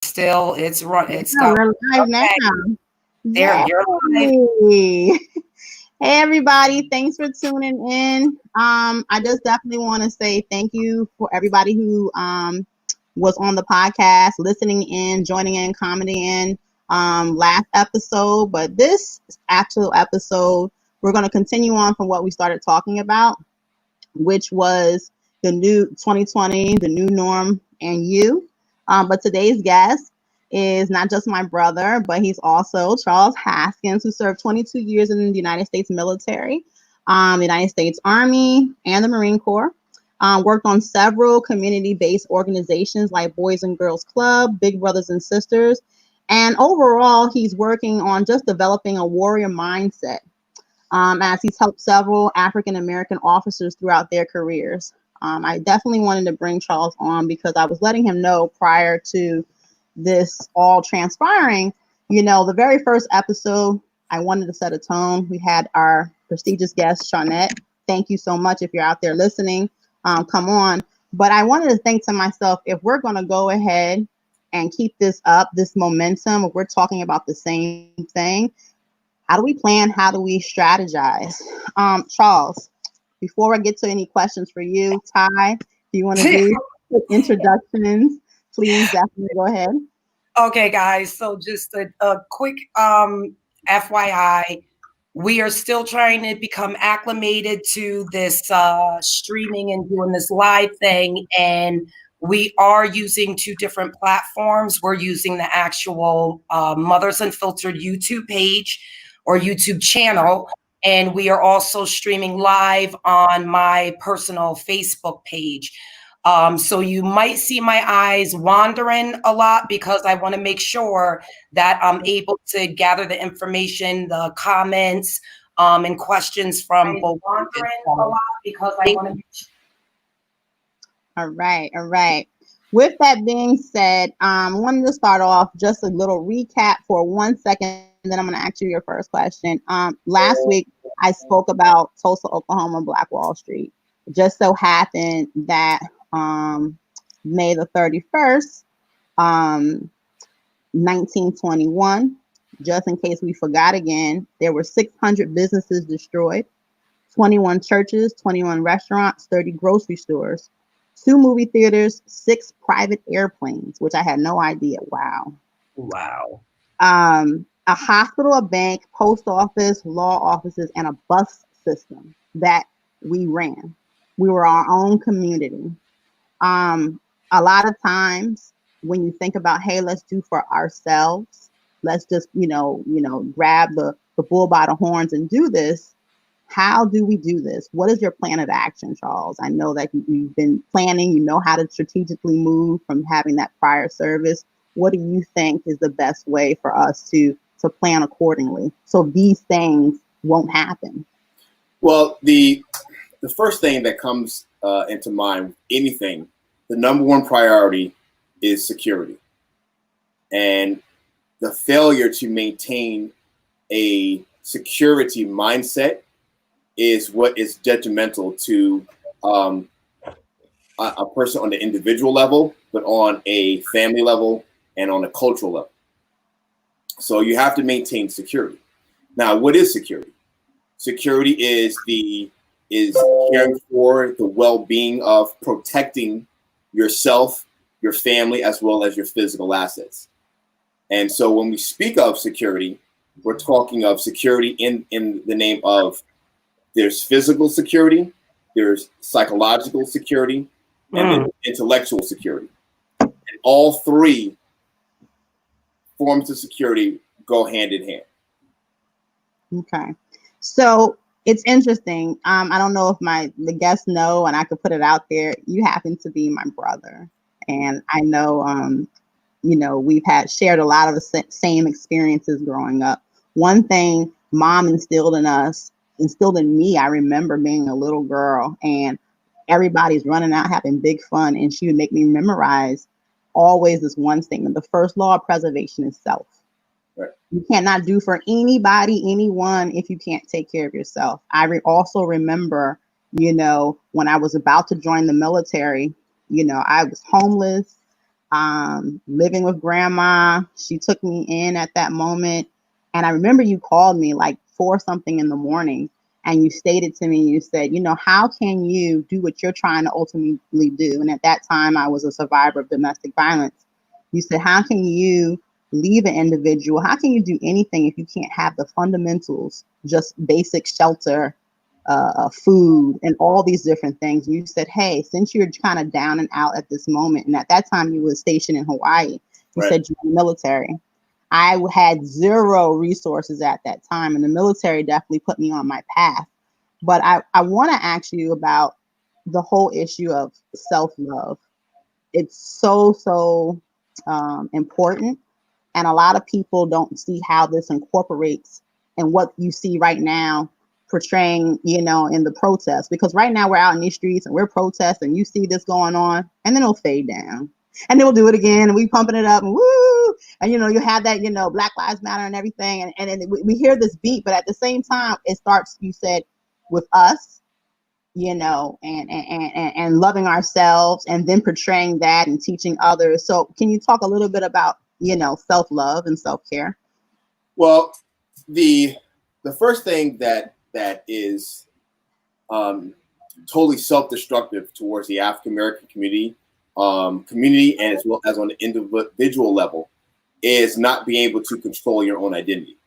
still, it's run, it's Oh, going. we're live now. Okay, there, you're live. Yay! Hey everybody, thanks for tuning in. I just definitely want to say thank you for everybody who was on the podcast, listening in, joining in, commenting in last episode. But this actual episode, we're going to continue on from what we started talking about, which was the new 2020, the new norm, and you. But today's guest is not just my brother, but he's also Charles Haskins, who served 22 years in the United States military, the United States Army, and the Marine Corps. Worked on several community-based organizations like Boys and Girls Club, Big Brothers and Sisters, and overall, he's working on just developing a warrior mindset as he's helped several African American officers throughout their careers. I definitely wanted to bring Charles on because I was letting him know prior to this all transpiring, the very first episode, I wanted to set a tone. We had our prestigious guest, Shawnette. Thank you so much if you're out there listening. Come on. But I wanted to think to myself, if we're going to go ahead and keep this up, this momentum, if we're talking about the same thing, how do we plan? How do we strategize? Charles, before I get to any questions for you, Ty, do you want to do introductions? Please definitely go ahead. Okay, guys. So just a quick FYI, we are still trying to become acclimated to this streaming and doing this live thing, and we are using two different platforms. We're using the actual Mothers Unfiltered YouTube page or YouTube channel, and we are also streaming live on my personal Facebook page. So you might see my eyes wandering a lot because I want to make sure that I'm able to gather the information, the comments, and questions from both. Wandering a lot because I want to make sure. All right, all right. With that being said, I wanted to start off just a little recap for 1 second, and then I'm going to ask you your first question. Last week, I spoke about Tulsa, Oklahoma, Black Wall Street. It just so happened that May the 31st, 1921, just in case we forgot again, there were 600 businesses destroyed, 21 churches, 21 restaurants, 30 grocery stores, 2 movie theaters, 6 private airplanes, which I had no idea. Wow. Wow. A hospital, a bank, post office, law offices, and a bus system that we ran. We were our own community. A lot of times when you think about, hey, let's do for ourselves, let's just, grab the bull by the horns and do this. How do we do this? What is your plan of action, Charles? I know that you've been planning, you know how to strategically move from having that prior service. What do you think is the best way for us to plan accordingly so these things won't happen? Well, the first thing that comes into mind with anything, the number one priority is security. And the failure to maintain a security mindset is what is detrimental to a person on the individual level, but on a family level and on a cultural level. So you have to maintain security. Now, what is security? Security is caring for the well-being of protecting yourself, your family, as well as your physical assets. And so when we speak of security, we're talking of security in the name of there's physical security, there's psychological security, and then intellectual security. And all three forms of security go hand in hand. Okay. So it's interesting. I don't know if the guests know, and I could put it out there. You happen to be my brother. And I know, we've shared a lot of the same experiences growing up. One thing mom instilled in me, I remember being a little girl and everybody's running out having big fun, and she would make me memorize always this one statement: the first law of preservation is self. Right. You cannot do for anybody, anyone, if you can't take care of yourself. I also remember, when I was about to join the military, I was homeless. living with grandma. She took me in at that moment. And I remember you called me like 4 something in the morning, and you stated to me, you said, you know, how can you do what you're trying to ultimately do? And at that time, I was a survivor of domestic violence. You said, how can you leave an individual? How can you do anything if you can't have the fundamentals, just basic shelter, food, and all these different things? And you said, hey, since you're kind of down and out at this moment, and at that time you were stationed in Hawaii, you said you're in the military. I had 0 resources at that time, and the military definitely put me on my path. But I want to ask you about the whole issue of self-love. It's so important, and a lot of people don't see how this incorporates in what you see right now portraying, you know, in the protests. Because right now we're out in these streets and we're protesting, you see this going on, and then it'll fade down. And then we'll do it again, and we pumping it up, and woo! And, you know, you have that, you know, Black Lives Matter and everything. And we hear this beat, but at the same time, it starts, you said, with us, you know, and loving ourselves, and then portraying that and teaching others. So can you talk a little bit about, you know, self-love and self-care? Well, the first thing that is totally self-destructive towards the African American community, and as well as on the individual level, is not being able to control your own identity.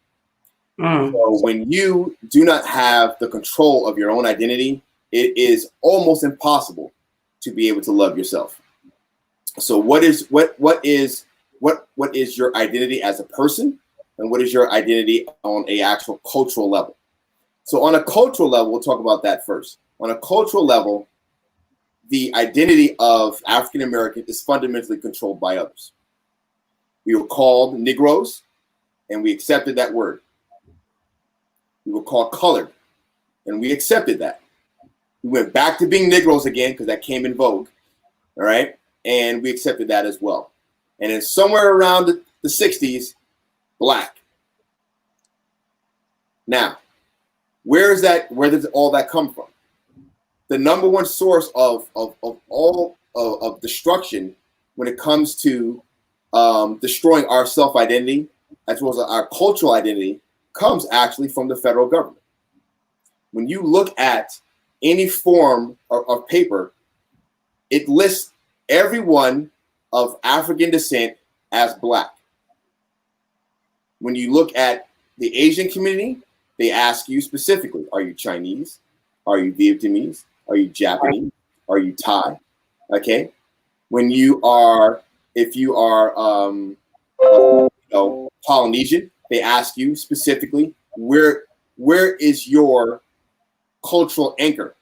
So when you do not have the control of your own identity, it is almost impossible to be able to love yourself. So what is your identity as a person, and what is your identity on a actual cultural level? So on a cultural level, we'll talk about that first. On a cultural level, the identity of African American is fundamentally controlled by others. We were called Negroes, and we accepted that word. We were called colored, and we accepted that. We went back to being Negroes again because that came in vogue, all right? And we accepted that as well. And then somewhere around the 60s, Black. Now, where does all that come from? The number one source of all of destruction when it comes to destroying our self-identity as well as our cultural identity comes actually from the federal government. When you look at any form of paper, it lists everyone of African descent as Black. When you look at the Asian community, they ask you specifically, are you Chinese? Are you Vietnamese? Are you Japanese? Are you Thai? Okay. When you are, if you are, Polynesian, they ask you specifically, where is your cultural anchor?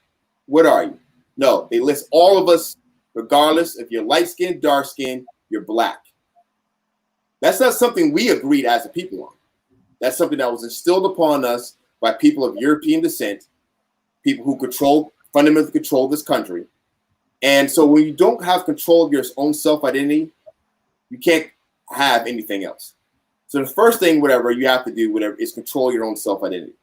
What are you? No, they list all of us, regardless if you're light skinned, dark skinned, you're Black. That's not something we agreed as a people on. That's something that was instilled upon us by people of European descent, people who fundamentally control this country. And so when you don't have control of your own self-identity, you can't have anything else. So the first thing, you have to do, is control your own self-identity.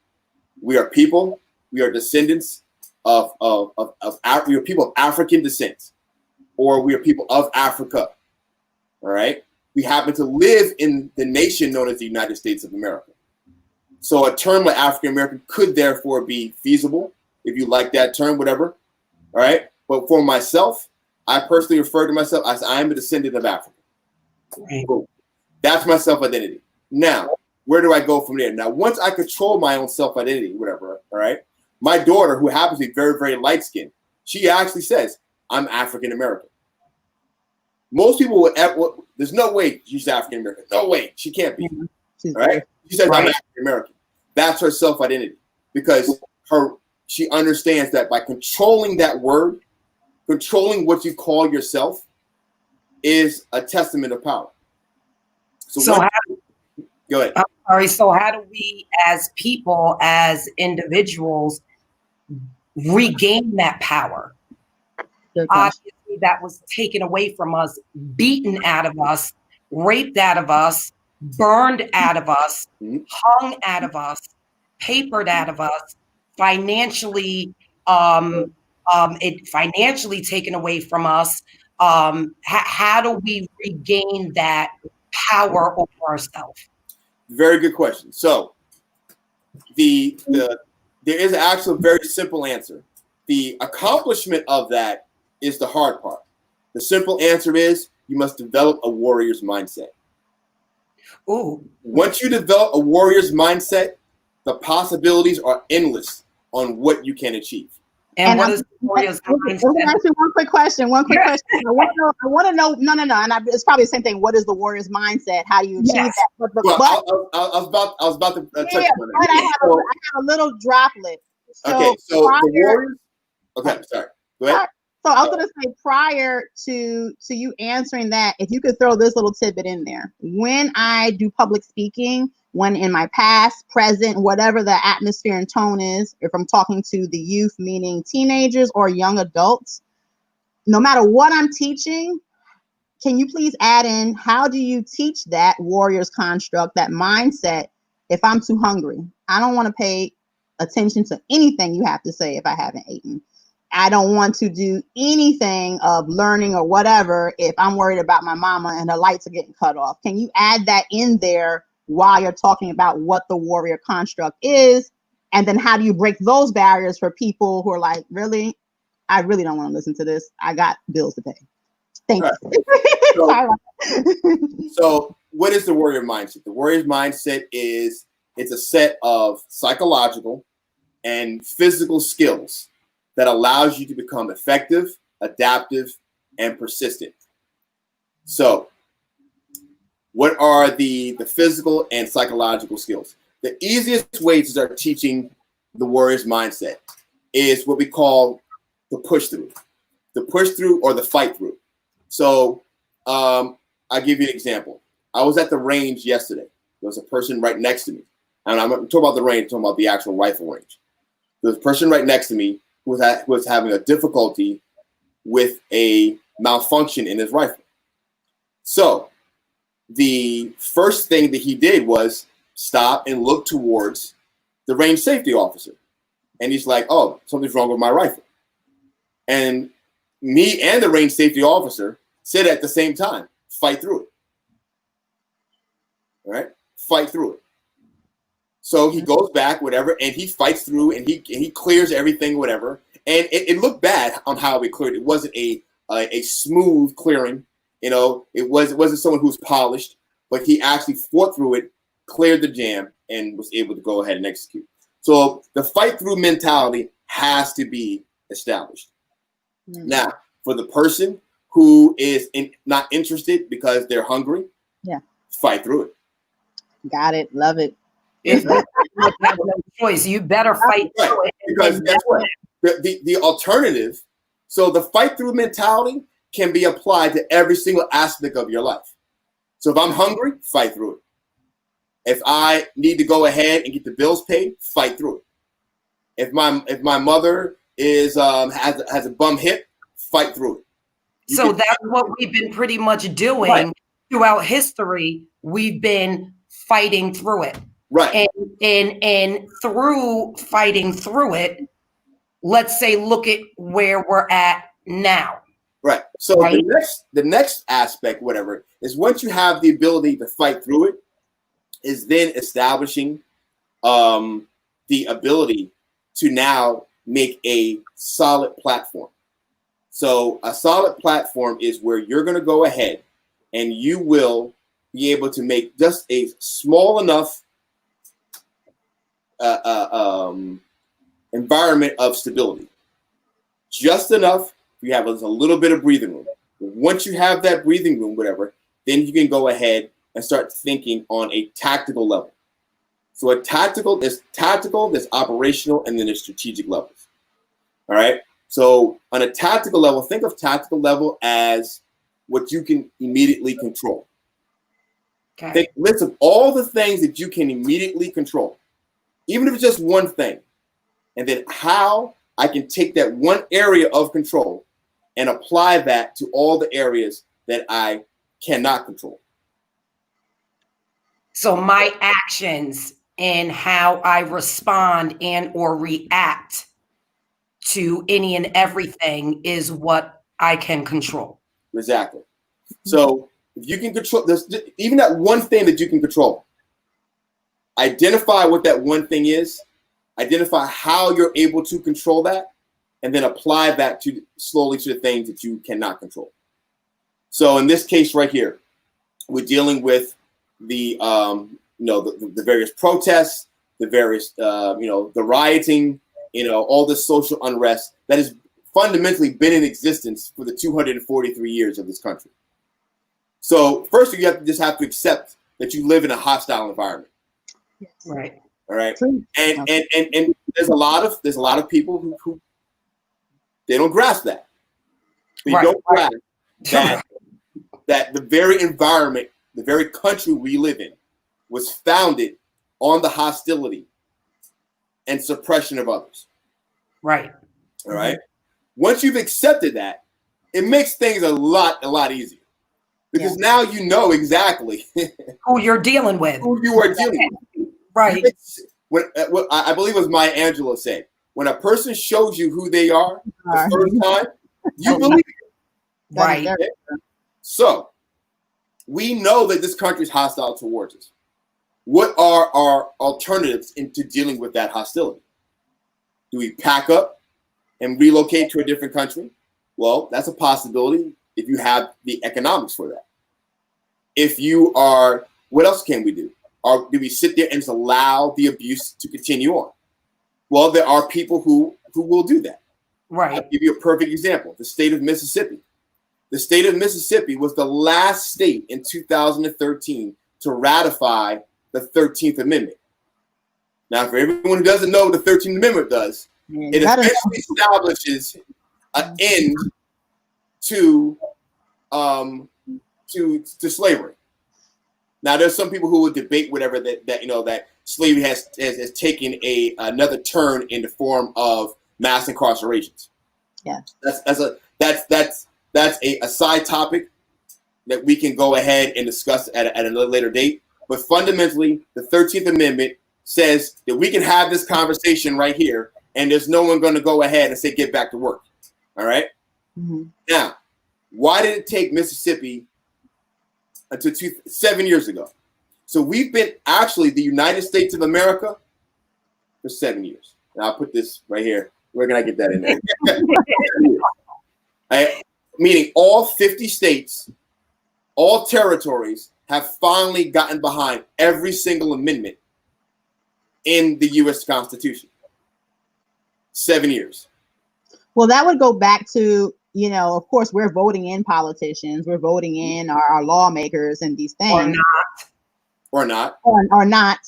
We are people. We are descendants we are people of African descent, or we are people of Africa. All right. We happen to live in the nation known as the United States of America. So a term like African American could therefore be feasible, if you like that term, whatever. All right. But for myself, I personally refer to myself as I am a descendant of Africa. Right. That's my self-identity. Now, where do I go from there? Now, once I control my own self-identity, whatever, all right, my daughter, who happens to be very, very light-skinned, she actually says, I'm African American. Most people there's no way she's African American. No way. She can't be. All right. She says, I'm African American. That's her self-identity, because she understands that by controlling that word, controlling what you call yourself, is a testament of power. Go ahead. I'm sorry. So how do we, as people, as individuals, regain that power? Obviously, that was taken away from us, beaten out of us, raped out of us, burned out of us, hung out of us, papered out of us, financially taken away from us, How do we regain that power over ourselves? Very good question. So there is an actual very simple answer. The accomplishment of that is the hard part. The simple answer is you must develop a warrior's mindset. Ooh. Once you develop a warrior's mindset, the possibilities are endless on what you can achieve. And what is the warrior's mindset? Actually, one quick question. I want to know. No. And it's probably the same thing. What is the warrior's mindset? How do you achieve that? I was about to touch on but I have a little droplet. So the warriors. Okay, sorry. Go ahead. So I was going to say, prior to you answering that, if you could throw this little tidbit in there. When I do public speaking, when in my past, present, whatever the atmosphere and tone is, if I'm talking to the youth, meaning teenagers or young adults, no matter what I'm teaching, can you please add in, how do you teach that warrior's construct, that mindset, if I'm too hungry? I don't want to pay attention to anything you have to say if I haven't eaten. I don't want to do anything of learning or whatever if I'm worried about my mama and the lights are getting cut off. Can you add that in there while you're talking about what the warrior construct is? And then how do you break those barriers for people who are like, really? I really don't want to listen to this. I got bills to pay. Thank you. So what is the warrior mindset? The warrior mindset is, it's a set of psychological and physical skills that allows you to become effective, adaptive, and persistent. So what are the physical and psychological skills? The easiest way to start teaching the warrior's mindset is what we call the push through or the fight through. So I'll give you an example. I was at the range yesterday. There was a person right next to me. And I'm not talking about the range, I'm talking about the actual rifle range. There was a person right next to me who was having a difficulty with a malfunction in his rifle. So the first thing that he did was stop and look towards the range safety officer. And he's like, oh, something's wrong with my rifle. And me and the range safety officer said at the same time, fight through it. All right? Fight through it. So he goes back, whatever, and he fights through, and he clears everything, whatever. And it looked bad on how he cleared. It wasn't a smooth clearing, you know. It wasn't someone who was polished, but he actually fought through it, cleared the jam, and was able to go ahead and execute. So the fight through mentality has to be established. Mm-hmm. Now, for the person who is not interested because they're hungry, fight through it. Got it. Love it. You have no choice. You better fight through it. Because that's what the alternative. So the fight through mentality can be applied to every single aspect of your life. So if I'm hungry, fight through it. If I need to go ahead and get the bills paid, fight through it. If my mother is has a bum hip, fight through it. So that's what we've been pretty much doing throughout history. We've been fighting through it. Right. And through fighting through it, let's say, look at where we're at now. Right. So the next aspect, whatever, is once you have the ability to fight through it, is then establishing the ability to now make a solid platform. So a solid platform is where you're going to go ahead and you will be able to make just a small enough environment of stability. Just enough, you have a little bit of breathing room. Once you have that breathing room, whatever, then you can go ahead and start thinking on a tactical level. So there's tactical, there's operational, and then there's strategic levels. All right. So on a tactical level, think of tactical level as what you can immediately control. Okay. Think list of all the things that you can immediately control, even if it's just one thing, and then how I can take that one area of control and apply that to all the areas that I cannot control. So my actions and how I respond and or react to any and everything is what I can control. Exactly. So if you can control this, even that one thing that you can control, identify what that one thing is, identify how you're able to control that, and then apply that to slowly to the things that you cannot control. So in this case right here, we're dealing with the the various protests, the various the rioting, all this social unrest that has fundamentally been in existence for the 243 years of this country. So first, you just have to accept that you live in a hostile environment. Right. All right. And there's a lot of people who they don't grasp that. They don't grasp that the very environment, the very country we live in, was founded on the hostility and suppression of others. Right. All right. Once you've accepted that, it makes things a lot easier. Because now you know exactly who you're dealing with. Who you are dealing with. Right. What I believe it was Maya Angelou said, when a person shows you who they are the first time, you believe it. Right. Okay? So we know that this country is hostile towards us. What are our alternatives into dealing with that hostility? Do we pack up and relocate to a different country? Well, that's a possibility if you have the economics for that. If you are, what else can we do? Or do we sit there and just allow the abuse to continue on? Well, there are people who will do that. Right. I'll give you a perfect example. The state of Mississippi. The state of Mississippi was the last state in 2013 to ratify the 13th Amendment. Now, for everyone who doesn't know what the 13th Amendment does, it essentially establishes an end to slavery. Now, there's some people who will debate whatever that slavery has taken another turn in the form of mass incarcerations. Yeah, that's a side topic that we can go ahead and discuss at a later date. But fundamentally, the 13th Amendment says that we can have this conversation right here, and there's no one going to go ahead and say, get back to work. All right? Mm-hmm. Now, why did it take Mississippi until 7 years ago? So we've been actually the United States of America for 7 years. And I'll put this right here. Where can I get that in there? Right? Meaning all 50 states, all territories have finally gotten behind every single amendment in the U.S. Constitution. 7 years. Well, that would go back to, of course, we're voting in politicians. We're voting in our lawmakers and these things. Or not.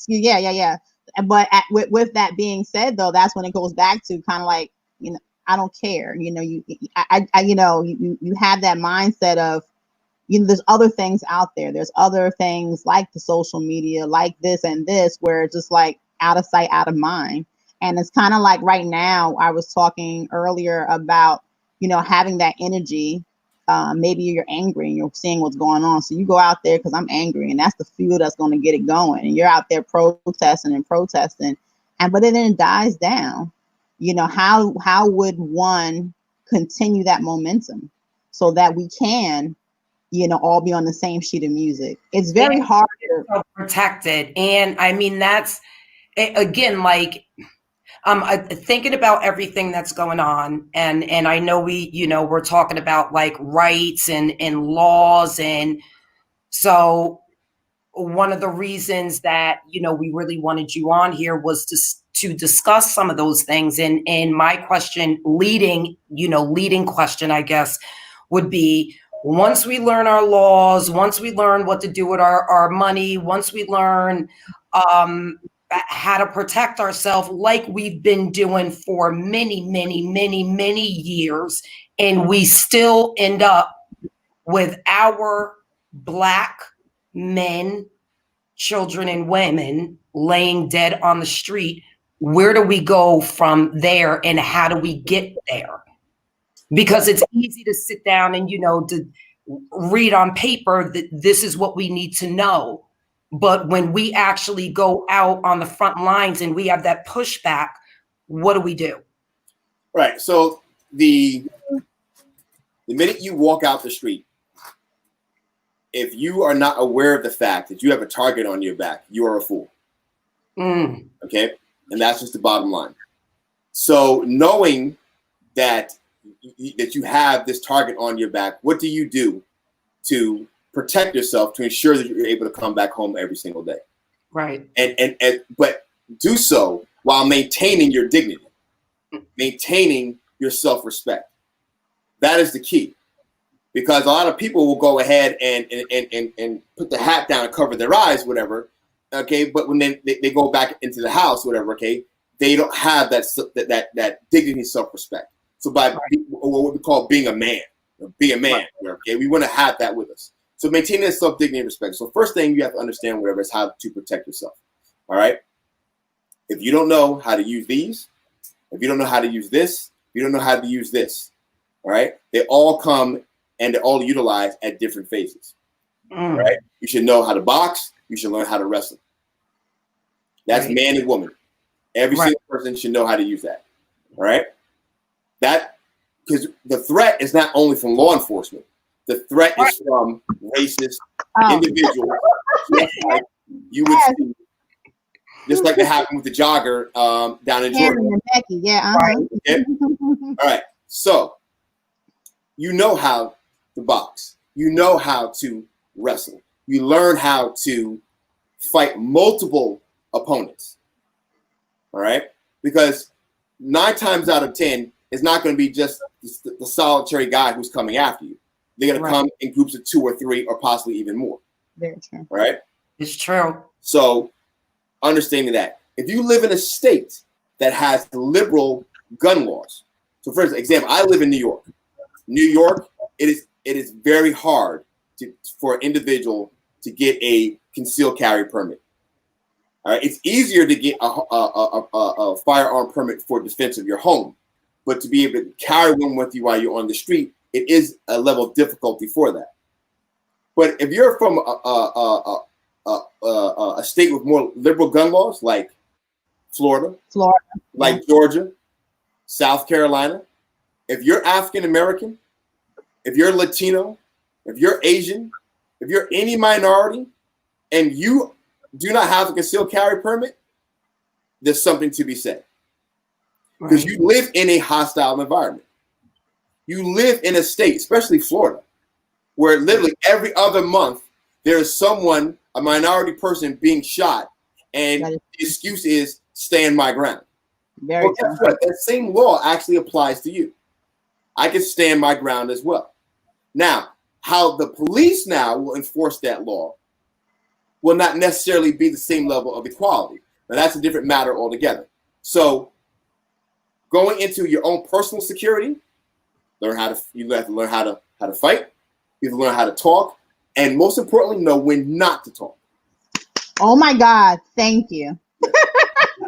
Yeah. But with that being said, though, that's when it goes back to kind of like, I don't care. You have that mindset of, there's other things out there. There's other things like the social media, like this and this, where it's just like out of sight, out of mind. And it's kind of like right now, I was talking earlier about, having that energy. Maybe you're angry and you're seeing what's going on. So you go out there because I'm angry, and that's the fuel that's going to get it going. And you're out there protesting. But then it dies down. How would one continue that momentum so that we can, all be on the same sheet of music? It's very hard to protect it. And I mean, that's again, like, thinking about everything that's going on, and I know we're talking about like rights and laws, and so one of the reasons that we really wanted you on here was to discuss some of those things. And my question, leading question, I guess, would be, once we learn our laws, once we learn what to do with our money, once we learn how to protect ourselves like we've been doing for many, many, many, many years, and we still end up with our Black men, children, and women laying dead on the street, where do we go from there, and how do we get there? Because it's easy to sit down and, to read on paper that this is what we need to know. But when we actually go out on the front lines and we have that pushback, what do we do? Right. So the minute you walk out the street if you are not aware of the fact that you have a target on your back, you are a fool. Okay? And that's just the bottom line. So knowing that you have this target on your back, what do you do to protect yourself to ensure that you're able to come back home every single day? Right. But do so while maintaining your dignity, maintaining your self-respect. That is the key. Because a lot of people will go ahead and put the hat down and cover their eyes, whatever. Okay, but when they go back into the house, whatever. Okay, they don't have that dignity, self-respect. So by what we call being a man, whatever, okay, we want to have that with us. So maintaining that self-dignity and respect. So first thing you have to understand, whatever, is how to protect yourself. All right. If you don't know how to use these, if you don't know how to use this, you don't know how to use this. All right. They all come and they're all utilized at different phases. Right? You should know how to box. You should learn how to wrestle. That's man and woman. Every single person should know how to use that. All right. That, because the threat is not only from law enforcement. The threat is from racist individuals. Like you would see, just like it happened with the jogger down in Georgia. And Becky, Okay? All right. So you know how to box. You know how to wrestle. You learn how to fight multiple opponents. All right? Because 9 times out of 10, it's not going to be just the solitary guy who's coming after you. They're going to come in groups of 2 or 3 or possibly even more. Very true. Right? It's true. So understanding that. If you live in a state that has liberal gun laws. So for example, I live in New York. New York, it is very hard for an individual to get a concealed carry permit. All right, it's easier to get a firearm permit for defense of your home, but to be able to carry one with you while you're on the street, it is a level of difficulty for that. But if you're from a state with more liberal gun laws, like Florida, like Georgia, South Carolina, if you're African American, if you're Latino, if you're Asian, if you're any minority, and you do not have a concealed carry permit, there's something to be said. Because you live in a hostile environment. You live in a state, especially Florida, where literally every other month there is someone, a minority person, being shot, and the excuse is stand my ground. Well, guess what? That same law actually applies to you. I can stand my ground as well. Now, how the police now will enforce that law will not necessarily be the same level of equality. Now, that's a different matter altogether. So, going into your own personal security, you have to learn how to fight. You have to learn how to talk, and most importantly, know when not to talk. Oh my God! Thank you.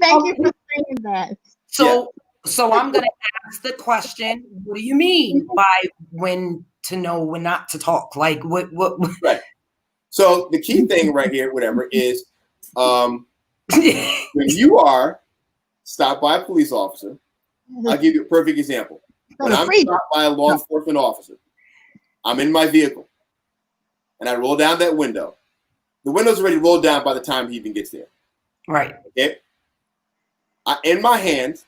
Thank you for saying that. So I'm going to ask the question: what do you mean by when to know when not to talk? Like what? Right. So the key thing right here, whatever, is when you are stopped by a police officer. I'll give you a perfect example. When I'm stopped by a law enforcement officer, I'm in my vehicle, and I roll down that window. The window's already rolled down by the time he even gets there. Right. Okay. In my hands,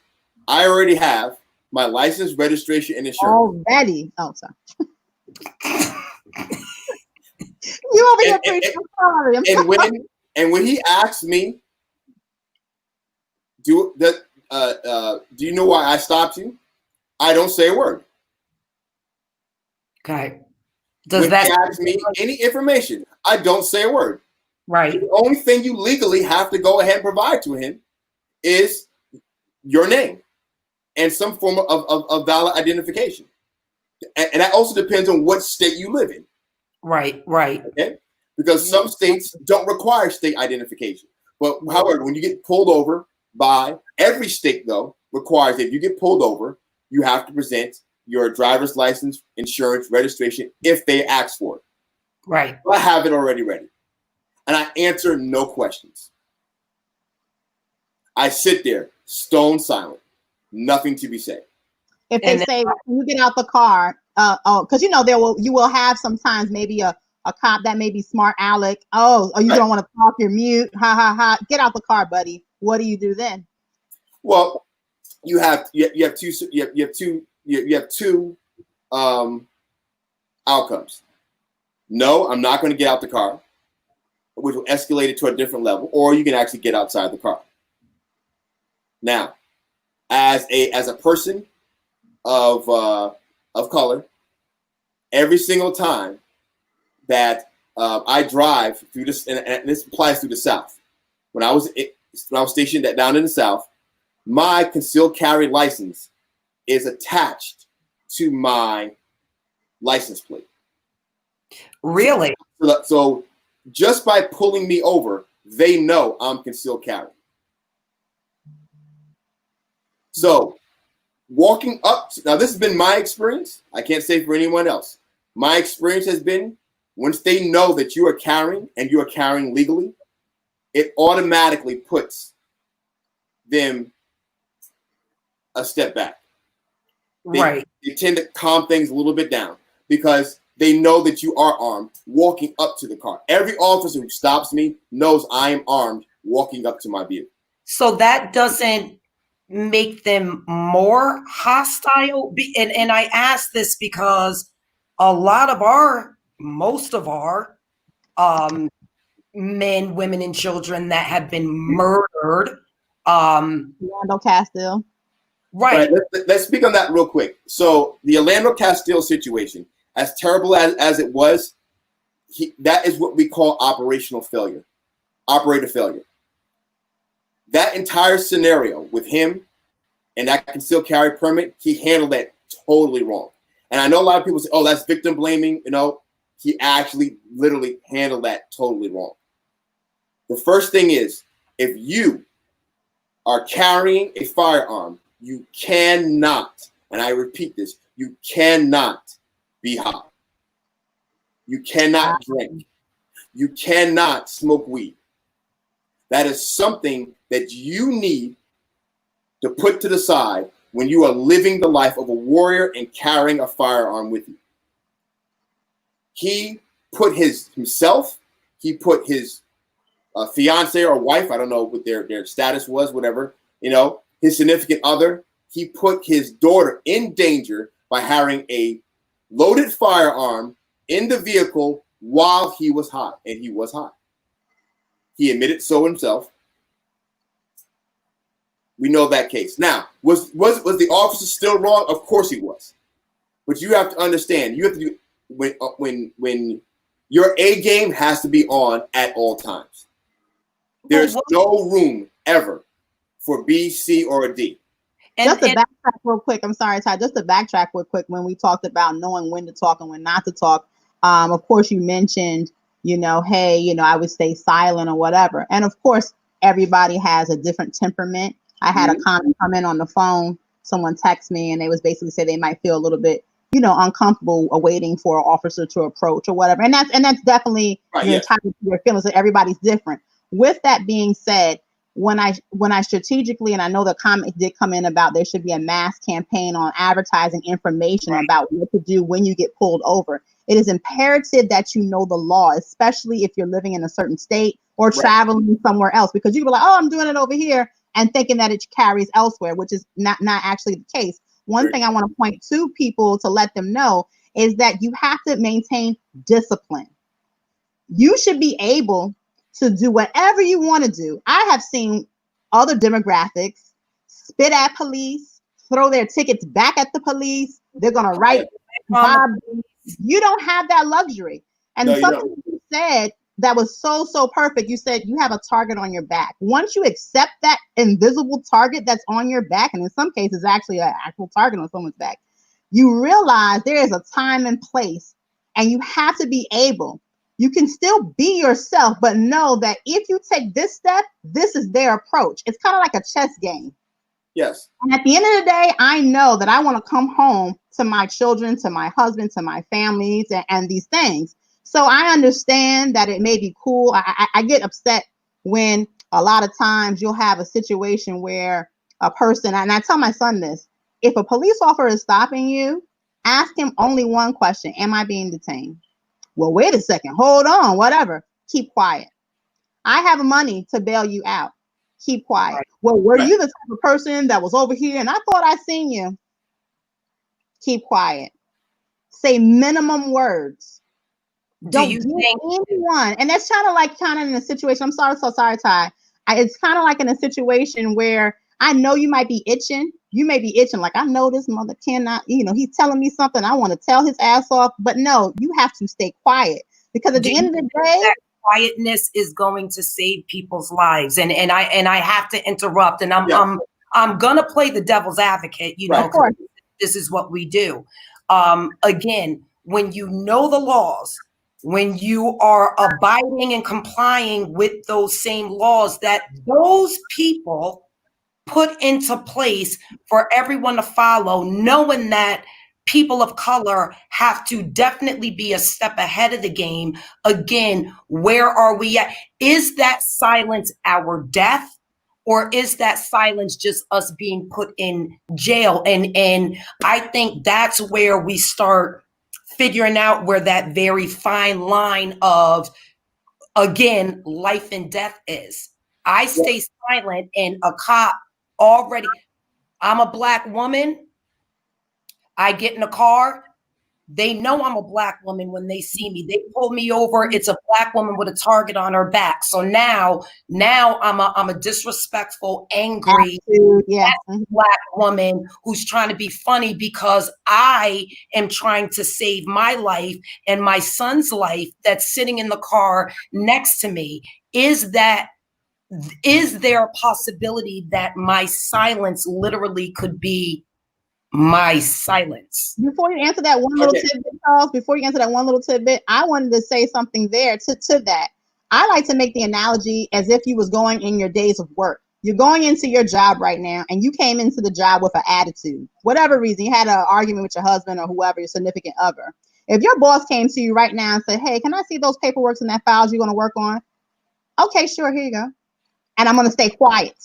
I already have my license, registration, and insurance. Already. Oh, sorry. You over here preaching. Sorry. And when he asks me, do you know why I stopped you? I don't say a word. Okay. When he asks me any information, I don't say a word. Right. The only thing you legally have to go ahead and provide to him is your name and some form of valid identification. And that also depends on what state you live in. Right. Okay? Because some states don't require state identification. But however, when you get pulled over by every state, though, requires that if you get pulled over, you have to present your driver's license, insurance, registration, if they ask for it. Right. I have it already ready. And I answer no questions. I sit there, stone silent, nothing to be said. If they say when you get out the car, because you know you will have sometimes maybe a a cop that may be smart aleck. Oh, you don't want to talk, you're mute. Ha ha ha. Get out the car, buddy. What do you do then? Well, you have two outcomes. No, I'm not going to get out the car, which will escalate it to a different level, or you can actually get outside the car. Now, as a person of color, every single time that I drive through this, and this applies through the South. When I was stationed down in the South, my concealed carry license is attached to my license plate. Really? So just by pulling me over, they know I'm concealed carry. So walking up, now this has been my experience. I can't say for anyone else. My experience has been once they know that you are carrying and you are carrying legally, it automatically puts them a step back. They tend to calm things a little bit down because they know that you are armed walking up to the car. Every officer who stops me knows I am armed walking up to my vehicle. So that doesn't make them more hostile? And I ask this because most of our men, women, and children that have been murdered. Orlando Castile. Right. Let's speak on that real quick. So the Orlando Castile situation, as terrible as it was, that is what we call operator failure. That entire scenario with him and that concealed carry permit, he handled that totally wrong. And I know a lot of people say, oh, that's victim blaming. He actually literally handled that totally wrong. The first thing is, if you are carrying a firearm, you cannot, and I repeat this, you cannot be high. You cannot drink. You cannot smoke weed. That is something that you need to put to the side when you are living the life of a warrior and carrying a firearm with you. He put himself, he put his fiance or wife, I don't know what their status was, whatever, his significant other, he put his daughter in danger by having a loaded firearm in the vehicle while he was high, and he was high. He admitted so himself. We know that case. Now, was the officer still wrong? Of course he was. But you have to understand, you have to do when your A game has to be on at all times. There's no room ever for B, C, or a D. Just to backtrack real quick, I'm sorry, Ty, just to backtrack real quick, when we talked about knowing when to talk and when not to talk, of course you mentioned, hey, I would stay silent or whatever. And of course, everybody has a different temperament. I had a comment come in on the phone. Someone texted me and they was basically say they might feel a little bit, uncomfortable waiting for an officer to approach or whatever. And that's definitely entitled to your feelings. So everybody's different. With that being said, when I strategically, and I know the comment did come in about there should be a mass campaign on advertising information about what to do when you get pulled over. It is imperative that you know the law, especially if you're living in a certain state or traveling somewhere else, because you can be like, oh, I'm doing it over here and thinking that it carries elsewhere, which is not actually the case. One thing I want to point to people to let them know is that you have to maintain discipline. You should be able to do whatever you want to do. I have seen other demographics spit at police, throw their tickets back at the police. They're going to write, Bob. You don't have that luxury. And something you said that was so perfect. You said you have a target on your back. Once you accept that invisible target that's on your back, and in some cases actually an actual target on someone's back, you realize there is a time and place, and you have to be able. You can still be yourself, but know that if you take this step, this is their approach. It's kind of like a chess game. Yes. And at the end of the day, I know that I want to come home to my children, to my husband, to my families, and these things. So I understand that it may be cool. I get upset when a lot of times you'll have a situation where a person, and I tell my son this, if a police officer is stopping you, ask him only one question. Am I being detained? Well, wait a second. Hold on. Whatever. Keep quiet. I have money to bail you out. Keep quiet. Right. Well, were Right. you the type of person that was over here and I thought I seen you? Keep quiet. Say minimum words. Don't you give think anyone. And that's kind of in a situation. I'm so sorry, Ty. It's kind of like in a situation where I know you might be itching. You may be itching, like, I know this mother cannot, he's telling me something. I want to tell his ass off. But no, you have to stay quiet, because at the end of the day, that quietness is going to save people's lives? And I have to interrupt, and I'm gonna play the devil's advocate, Right. 'cause this is what we do. Again, when you know the laws, when you are abiding and complying with those same laws that those people put into place for everyone to follow, knowing that people of color have to definitely be a step ahead of the game. Again, where are we at? Is that silence our death? Or is that silence just us being put in jail? And I think that's where we start figuring out where that very fine line of, again, life and death is. I stay silent, and a cop already, I'm a Black woman. I get in a car. They know I'm a Black woman when they see me. They pull me over. It's a Black woman with a target on her back. So now I'm a disrespectful, angry Black woman who's trying to be funny because I am trying to save my life and my son's life that's sitting in the car next to me. Is there a possibility that my silence literally could be my silence? Before you answer that one little tidbit, Charles, I wanted to say something there to that. I like to make the analogy as if you was going in your days of work. You're going into your job right now, and you came into the job with an attitude. Whatever reason, you had an argument with your husband or whoever, your significant other. If your boss came to you right now and said, hey, can I see those paperworks and that files you're going to work on? Okay, sure, here you go. And I'm going to stay quiet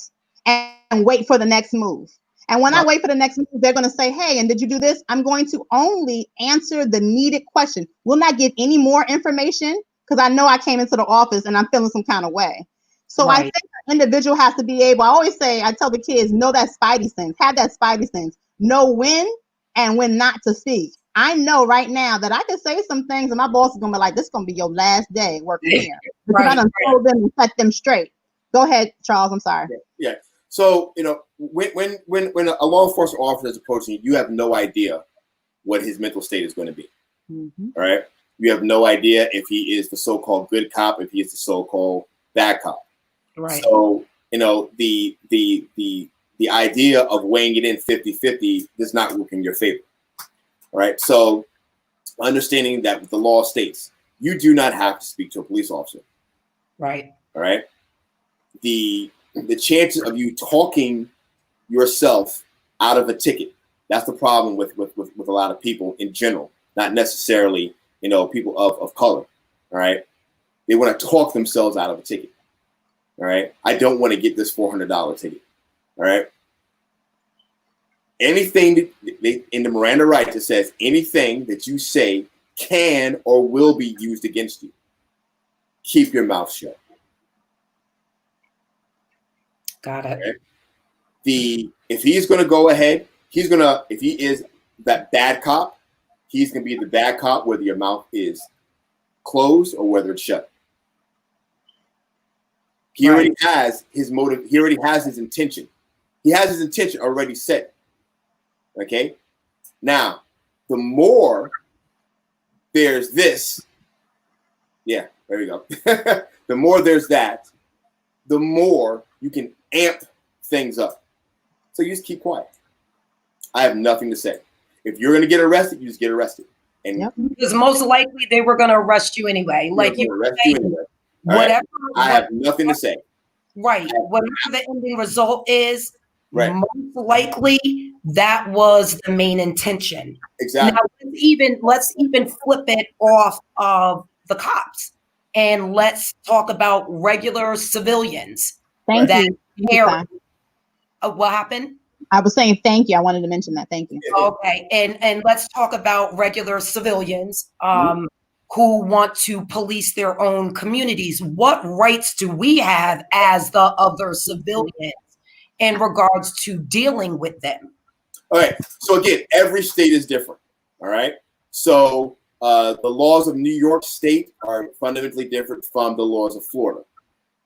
and wait for the next move. And when I wait for the next move, they're going to say, hey, and did you do this? I'm going to only answer the needed question. Will not give any more information, because I know I came into the office and I'm feeling some kind of way. So I think the individual has to be able, I tell the kids, know that spidey sense, have that spidey sense, know when and when not to speak. I know right now that I can say some things and my boss is going to be like, this is going to be your last day working here. Because I done told them and set them straight. Go ahead, Charles. I'm sorry. Yeah. So, when a law enforcement officer is approaching you, you have no idea what his mental state is going to be. Mm-hmm. All right. You have no idea if he is the so-called good cop, if he is the so-called bad cop. Right. So, the idea of weighing it in 50-50 does not work in your favor. All right. So, understanding that the law states you do not have to speak to a police officer. Right. All right. The chances of you talking yourself out of a ticket, that's the problem with a lot of people in general, not necessarily, people of color. All right. They want to talk themselves out of a ticket. All right. I don't want to get this $400 ticket. All right. Anything in the Miranda rights, it says anything that you say can or will be used against you. Keep your mouth shut. Got it. Okay? If he's going to go ahead, if he is that bad cop, he's going to be the bad cop whether your mouth is closed or whether it's shut. He already has his motive. He already has his intention. He has his intention already set. Okay. Now, the more there's this, yeah, there you go. The more there's that, the more you can amp things up. So you just keep quiet. I have nothing to say. If you're going to get arrested, you just get arrested. And because most likely they were going to arrest you anyway. Like you arrest you anyway. Whatever. Right. I have nothing to say. Right. Whatever the ending result is, most likely that was the main intention. Exactly. Now let's even flip it off of the cops and let's talk about regular civilians. Thank you. What happened? I was saying thank you. I wanted to mention that. Thank you. Okay. And let's talk about regular civilians. who want to police their own communities. What rights do we have as the other civilians in regards to dealing with them? All right. So again, every state is different. All right. So the laws of New York State are fundamentally different from the laws of Florida.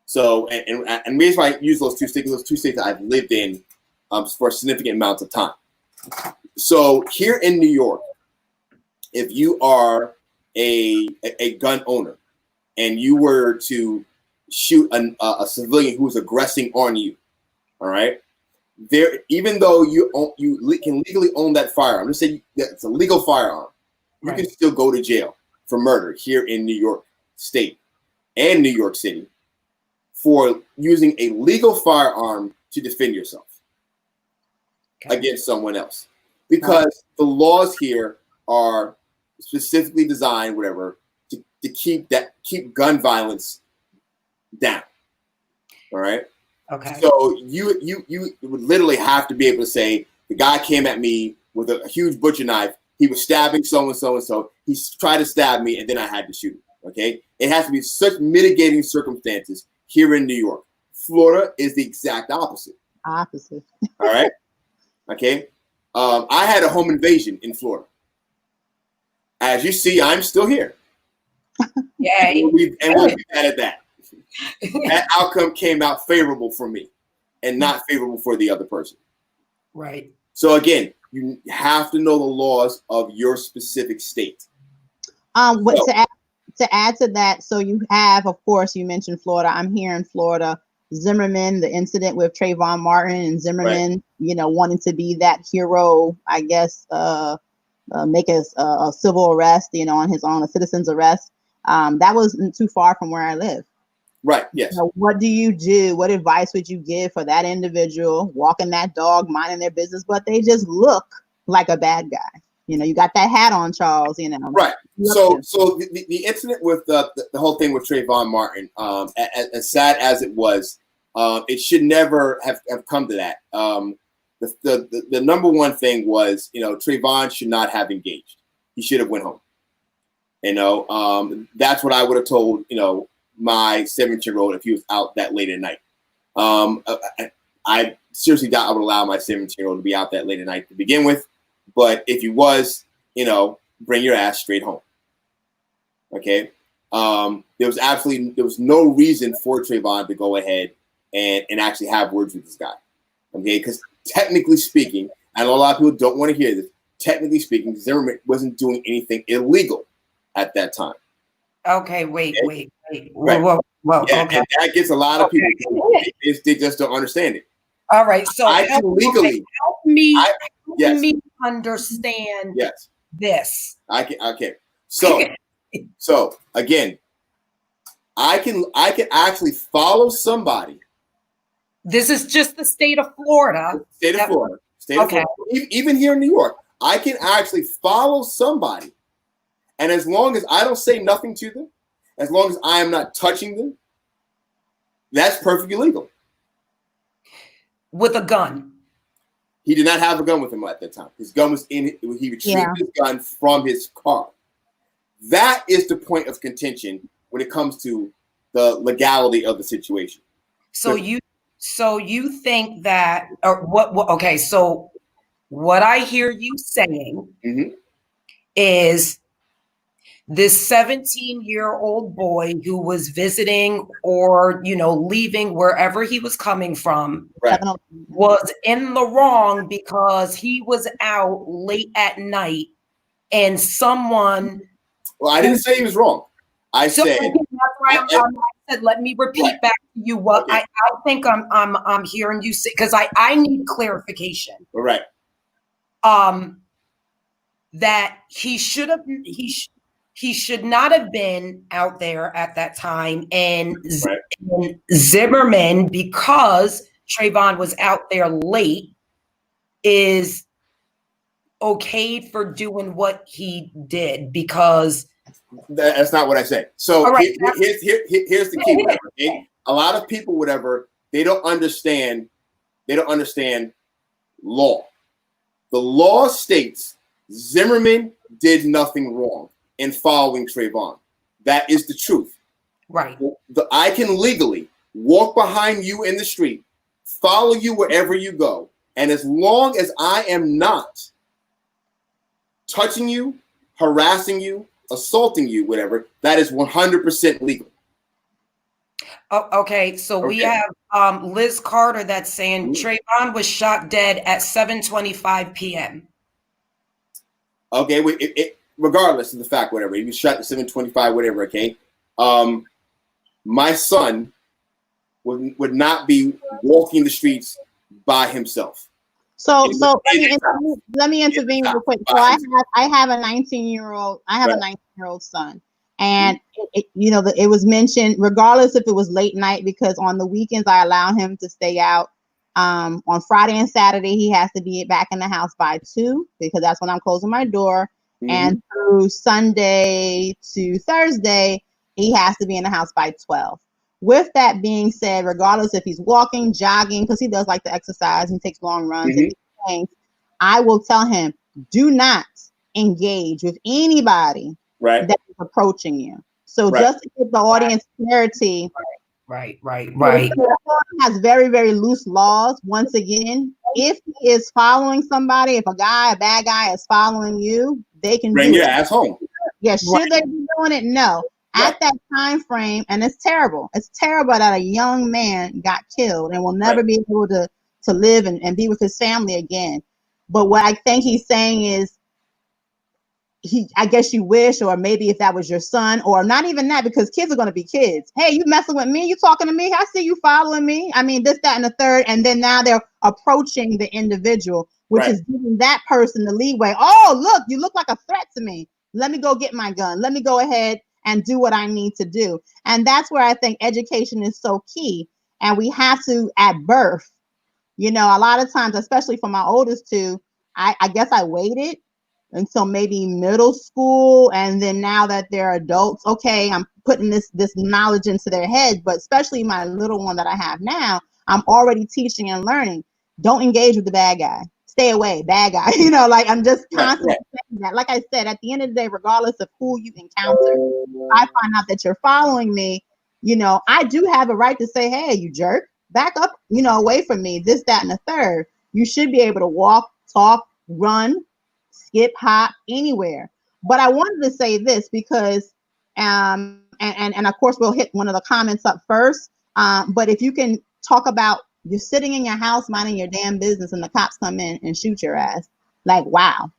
So, and the reason why I use those two states that I've lived in for significant amounts of time. So here in New York, if you are a gun owner and you were to shoot a civilian who's aggressing on you, all right, there, even though you can legally own that firearm, let's say it's a legal firearm, you can still go to jail for murder here in New York State and New York City for using a legal firearm to defend yourself against someone else, because the laws here are specifically designed, whatever, to keep gun violence down. All right. Okay. So you would literally have to be able to say, the guy came at me with a huge butcher knife. He was stabbing so and so and so. He tried to stab me, and then I had to shoot him. Okay. It has to be such mitigating circumstances here in New York. Florida is the exact opposite. Opposite. All right. Okay. I had a home invasion in Florida. As you see, I'm still here. Yay. And we'll be mad at that. That outcome came out favorable for me and not favorable for the other person. Right. So again, you have to know the laws of your specific state. To add to that, so you have, of course, you mentioned Florida. I'm here in Florida. Zimmerman, the incident with Trayvon Martin and Zimmerman, wanting to be that hero, I guess, make a civil arrest, on a citizen's arrest. That wasn't too far from where I live. Right. Yes. What do you do? What advice would you give for that individual walking that dog, minding their business, but they just look like a bad guy? You got that hat on, Charles. Right. So the incident with the whole thing with Trayvon Martin, as sad as it was, it should never have come to that. The number one thing was, Trayvon should not have engaged. He should have went home. That's what I would have told, my 17-year-old if he was out that late at night. I seriously doubt I would allow my 17-year-old to be out that late at night to begin with. But if he was, bring your ass straight home. Okay. There was no reason for Trayvon to go ahead and actually have words with this guy. Okay. Because technically speaking, I know a lot of people don't want to hear this. Technically speaking, Zimmerman wasn't doing anything illegal at that time. Okay. Wait. Right. Whoa. Yeah, Okay. and that gets a lot of people. They just don't understand it. All right. So I can legally help me yes. me understand Yes. this. I can. Okay. So again, I can actually follow somebody. This is just the state of Florida. State of Florida. Even here in New York, I can actually follow somebody, and as long as I don't say nothing to them, as long as I am not touching them, that's perfectly legal. With a gun. He did not have a gun with him at that time. His gun was he retrieved his gun from his car. That is the point of contention when it comes to the legality of the situation. So you think that, or what okay, so what I hear you saying is this 17-year-old boy who was visiting or, leaving wherever he was coming from was in the wrong because he was out late at night and someone. Well, I didn't say he was wrong. I said. That's why I said, let me repeat back to you what I think I'm hearing you say, because I need clarification. Right. That he should not have been out there at that time, and Zimmerman, because Trayvon was out there late, is okayed for doing what he did because that's not what I said. So here's the key. Okay? A lot of people, they don't understand law. The law states Zimmerman did nothing wrong. in following Trayvon. That is the truth. Right. I can legally walk behind you in the street, follow you wherever you go, and as long as I am not touching you, harassing you, assaulting you, whatever, that is 100% legal. Oh, okay, so we have Liz Carter that's saying Trayvon was shot dead at 7:25 p.m. Okay, regardless of the fact, whatever, he was shot at 7:25, whatever. Okay, my son would not be walking the streets by himself. So let me intervene real quick. So I have a 19-year-old. I have a 19-year-old son, and it was mentioned, regardless if it was late night, because on the weekends I allow him to stay out. On Friday and Saturday he has to be back in the house by 2 because that's when I'm closing my door. And through Sunday to Thursday he has to be in the house by 12. With that being said, regardless if he's walking, jogging, because he does like to exercise and takes long runs, and things, I will tell him, do not engage with anybody that is approaching you. So just to give the audience clarity. Right. Has very, very loose laws. Once again, if he is following somebody, if a bad guy is following you, they can bring your ass home. Yeah, should they be doing it? No. At that time frame, and it's terrible. It's terrible that a young man got killed and will never be able to live and be with his family again. But what I think he's saying is, I guess you wish, or maybe if that was your son, or not even that, because kids are going to be kids. Hey, you messing with me? You talking to me? I see you following me. I mean, this, that, and the third. And then now they're approaching the individual, which is giving that person the leeway. Oh, look, you look like a threat to me. Let me go get my gun. Let me go ahead and do what I need to do. And that's where I think education is so key. And we have to, at birth, a lot of times, especially for my oldest two, I guess I waited until maybe middle school. And then now that they're adults, okay, I'm putting this knowledge into their head. But especially my little one that I have now, I'm already teaching and learning. Don't engage with the bad guy. Stay away, bad guy. I'm just constantly saying that. Like I said, at the end of the day, regardless of who you encounter, I find out that you're following me, I do have a right to say, hey, you jerk, back up, away from me, this, that, and the third. You should be able to walk, talk, run, skip, hop, anywhere. But I wanted to say this because, and of course we'll hit one of the comments up first. But if you can talk about, you're sitting in your house minding your damn business and the cops come in and shoot your ass. Like, wow.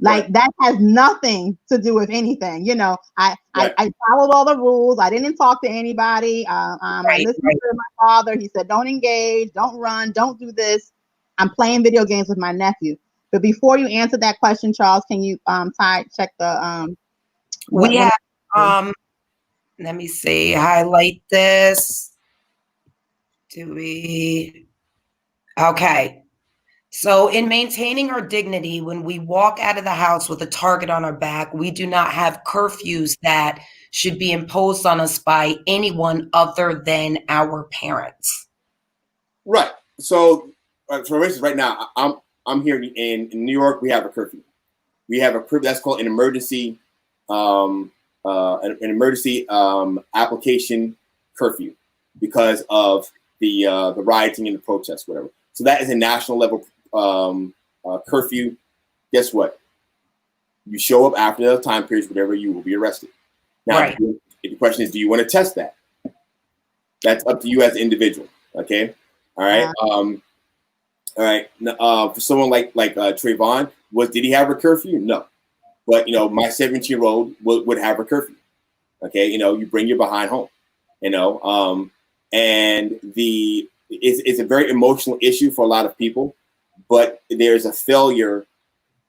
Like that has nothing to do with anything. I followed all the rules. I didn't talk to anybody. I listened to my father. He said, don't engage, don't run, don't do this. I'm playing video games with my nephew. But before you answer that question, Charles, can you check the we have let me see, highlight this. Okay. So in maintaining our dignity, when we walk out of the house with a target on our back, we do not have curfews that should be imposed on us by anyone other than our parents. Right. So for instance, right now, I'm here in New York. We have a curfew. We have a curfew that's called an emergency application curfew because of the rioting and the protests, whatever. So that is a national level curfew. Guess what? You show up after the time period, whatever, you will be arrested. Now, the question is, do you want to test that? That's up to you as an individual. Okay. All right. All right. For someone like Trayvon, did he have a curfew? No. But my 17-year-old would have a curfew. Okay. You bring your behind home. And it's a very emotional issue for a lot of people, but there's a failure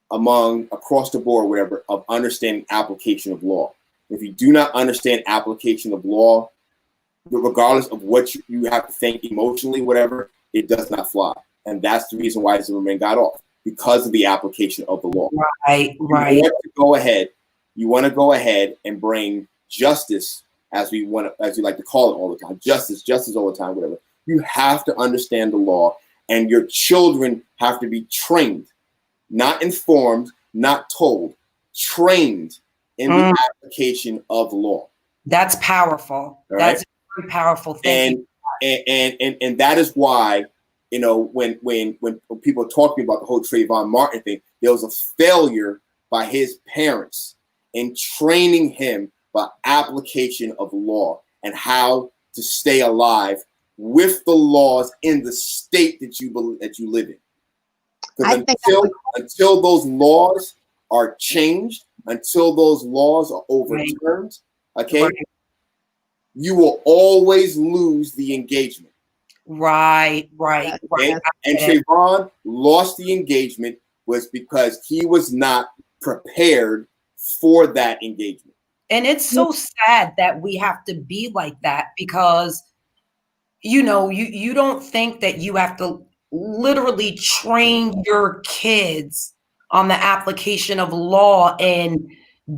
across the board, whatever, of understanding application of law. If you do not understand application of law, regardless of what you have to think emotionally, whatever, it does not fly. And that's the reason why Zimmerman got off, because of the application of the law. Right. You want to go ahead and bring justice, as we like to call it all the time, justice all the time, whatever. You have to understand the law, and your children have to be trained, not informed, not told, trained in the application of law. That's powerful. All That's right? a very powerful thing. And that is why, you know, when people talk to me about the whole Trayvon Martin thing, there was a failure by his parents in training him by application of law and how to stay alive with the laws in the state that you live in. Because until those laws are changed, until those laws are overturned, okay, you will always lose the engagement. Right. Okay? And Trayvon lost the engagement was because he was not prepared for that engagement. And it's so sad that we have to be like that because, you know, you don't think that you have to literally train your kids on the application of law and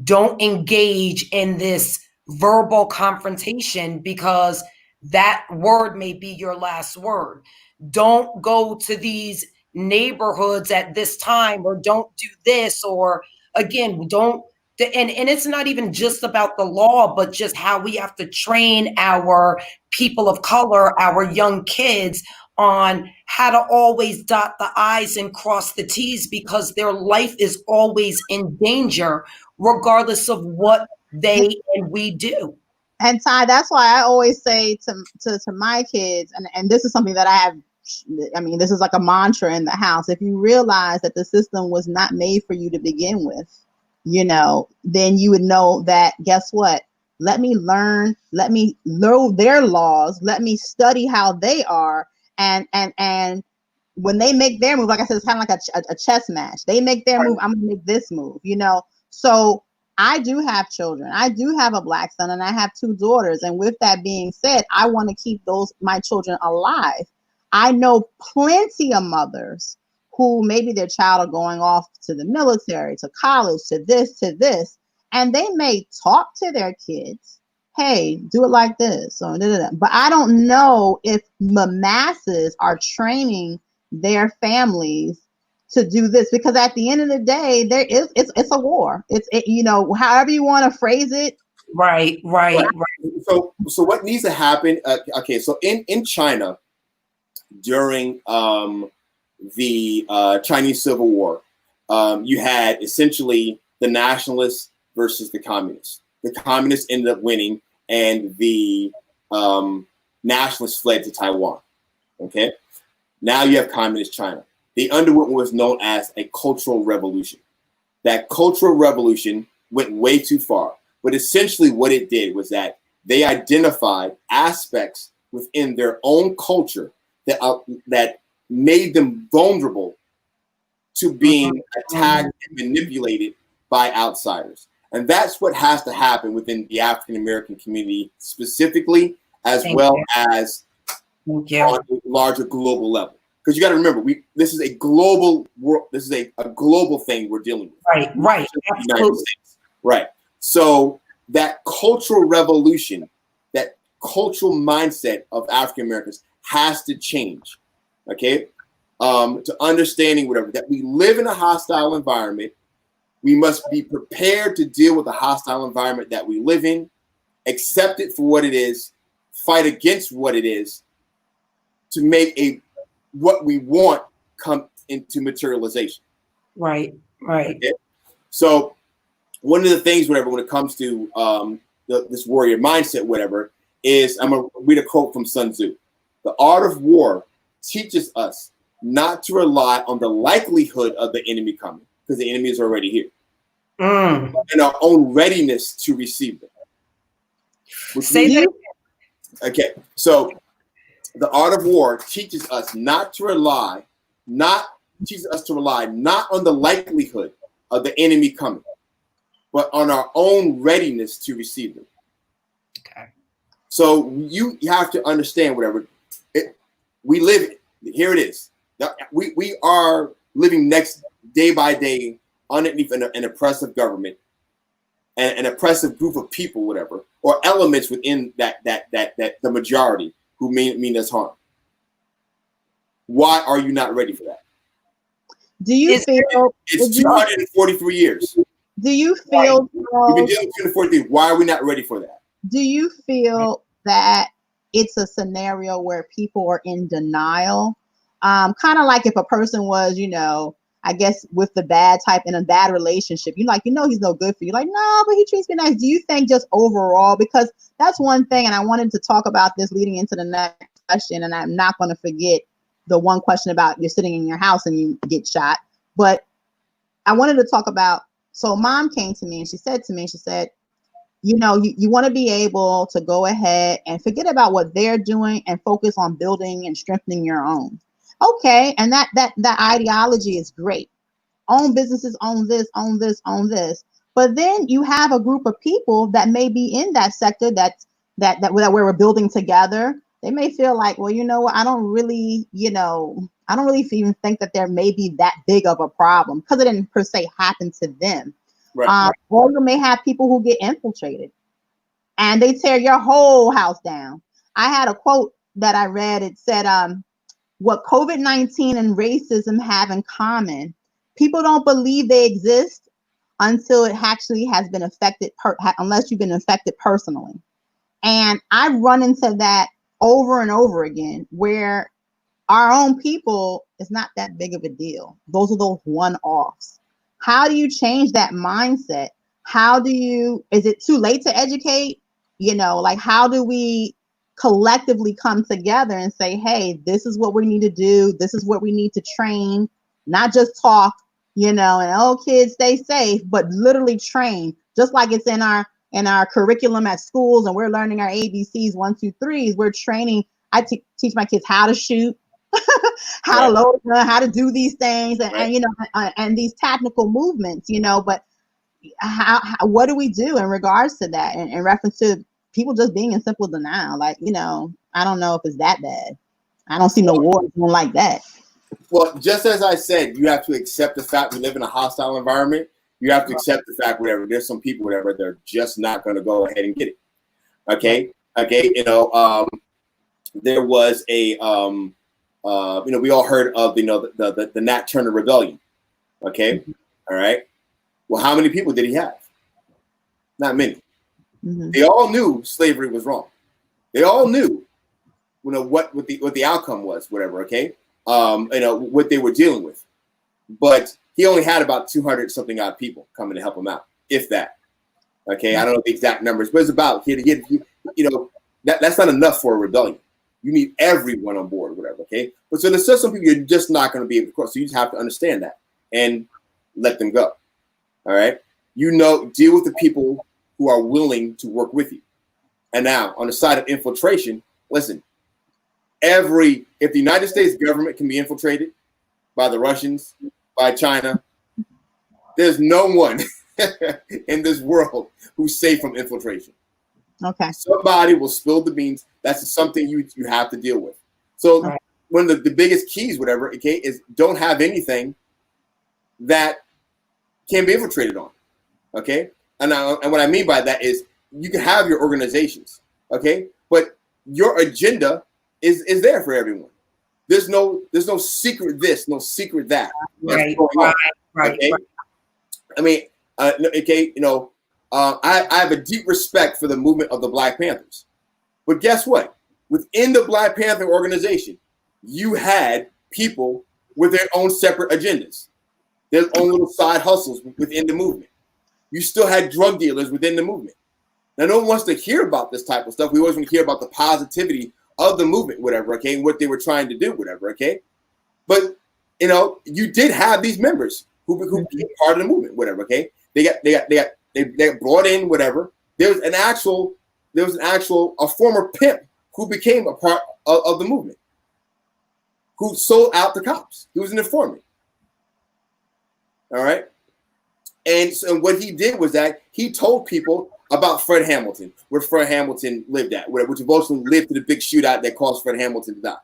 don't engage in this verbal confrontation because that word may be your last word. Don't go to these neighborhoods at this time, or don't do this, or again, don't. And it's not even just about the law, but just how we have to train our people of color, our young kids, on how to always dot the I's and cross the T's, because their life is always in danger, regardless of what they and we do. And Ty, that's why I always say to my kids, and this is something that I mean, this is like a mantra in the house. If you realize that the system was not made for you to begin with, you know, then you would know that, guess what? Let me learn their laws. Let me study how they are. And when they make their move, like I said, it's kind of like a chess match. They make their move, I'm gonna make this move, you know? So I do have children. I do have a Black son and I have 2 daughters. And with that being said, I want to keep my children alive. I know plenty of mothers who maybe their child are going off to the military, to college, to this, and they may talk to their kids, hey, do it like this, or but I don't know if the masses are training their families to do this, because at the end of the day, it's a war. It's you know, however you want to phrase it. Right. So what needs to happen? Okay, so in China, during the Chinese Civil War, you had essentially the nationalists versus the communists. The communists ended up winning, and the nationalists fled to Taiwan. Okay, now you have communist China. They underwent what was known as a cultural revolution. That cultural revolution went way too far, but essentially what it did was that they identified aspects within their own culture that made them vulnerable to being attacked and manipulated by outsiders. And that's what has to happen within the African American community specifically, as well as on a larger global level. Because you got to remember, this is a global world. This is a global thing we're dealing with. Right. Absolutely. Right. So that cultural revolution, that cultural mindset of African Americans has to change. Okay. To understanding whatever, that we live in a hostile environment. We must be prepared to deal with the hostile environment that we live in, accept it for what it is, fight against what it is, to make what we want come into materialization. Right. Okay? So one of the things, whatever, when it comes to this warrior mindset, whatever, is I'm going to read a quote from Sun Tzu. The art of war teaches us not to rely on the likelihood of the enemy coming, because the enemy is already here, and our own readiness to receive them. Okay, so the art of war teaches us not to rely not on the likelihood of the enemy coming, but on our own readiness to receive them. Okay. So you have to understand whatever we live. Here it is. We are living next day by day underneath an oppressive government and an oppressive group of people, whatever, or elements within that the majority who mean us harm. Why are you not ready for that? Do you feel it's 243 years? Do you feel? We've been dealing with 243. Why are we not ready for that? Do you feel that it's a scenario where people are in denial? Kind of like if a person was, I guess with the bad type in a bad relationship, he's no good for you. Like, no, but he treats me nice. Do you think just overall, because that's one thing, and I wanted to talk about this leading into the next question, and I'm not going to forget the one question about you're sitting in your house and you get shot. But I wanted to talk about, so mom came to me and she said, you want to be able to go ahead and forget about what they're doing and focus on building and strengthening your own. Okay, and that ideology is great. Own businesses, own this, own this, own this. But then you have a group of people that may be in that sector that we're building together. They may feel like, well, you know what, I don't really even think that there may be that big of a problem because it didn't per se happen to them. Right. Or you may have people who get infiltrated and they tear your whole house down. I had a quote that I read. It said, what COVID-19 and racism have in common, people don't believe they exist until it actually has been affected, unless you've been affected personally. And I've run into that over and over again, where our own people is not that big of a deal. Those are those one-offs. How do you change that mindset? Is it too late to educate? How do we collectively come together and say, hey, this is what we need to do. This is what we need to train, not just talk, and kids stay safe, but literally train, just like it's in our curriculum at schools, and we're learning our ABCs, 1, 2, 3s. We're training. I teach my kids how to shoot, how to load, how to do these things, and these tactical movements, but what do we do in regards to that, in reference to people just being in simple denial? I don't know if it's that bad. I don't see no war like that. Well, just as I said, you have to accept the fact we live in a hostile environment. You have to accept the fact, there's some people, they're just not going to go ahead and get it. Okay. There was a, we all heard of, the Nat Turner Rebellion. Okay. All right. Well, how many people did he have? Not many. Mm-hmm. They all knew slavery was wrong. They all knew, what the outcome was, whatever. Okay. What they were dealing with, but he only had about 200 something odd people coming to help him out, if that. Okay. I don't know the exact numbers, but it's about that's not enough for a rebellion. You need everyone on board, whatever. Okay. But so there's still some people you're just not going to be able to cross. So you just have to understand that and let them go. All right. Deal with the people who are willing to work with you. And now on the side of infiltration, listen, if the United States government can be infiltrated by the Russians, by China, there's no one in this world who's safe from infiltration. Okay. Somebody will spill the beans. That's something you have to deal with. So one of the biggest keys, whatever, okay, is don't have anything that can be infiltrated on. Okay. And what I mean by that is you can have your organizations, okay, but your agenda is there for everyone. There's no secret this, no secret that. Right. Okay? I mean, okay, I have a deep respect for the movement of the Black Panthers. But guess what? Within the Black Panther organization, you had people with their own separate agendas, their own little side hustles within the movement. You still had drug dealers within the movement. Now, no one wants to hear about this type of stuff. We always want to hear about the positivity of the movement, whatever, okay, and what they were trying to do, whatever, okay. But you did have these members who became part of the movement, whatever, okay. They got brought in, whatever. There was a former pimp who became a part of the movement, who sold out the cops. He was an informant. All right. And so what he did was that he told people about Fred Hamilton, where Fred Hamilton lived at, which eventually led to the big shootout that caused Fred Hamilton to die.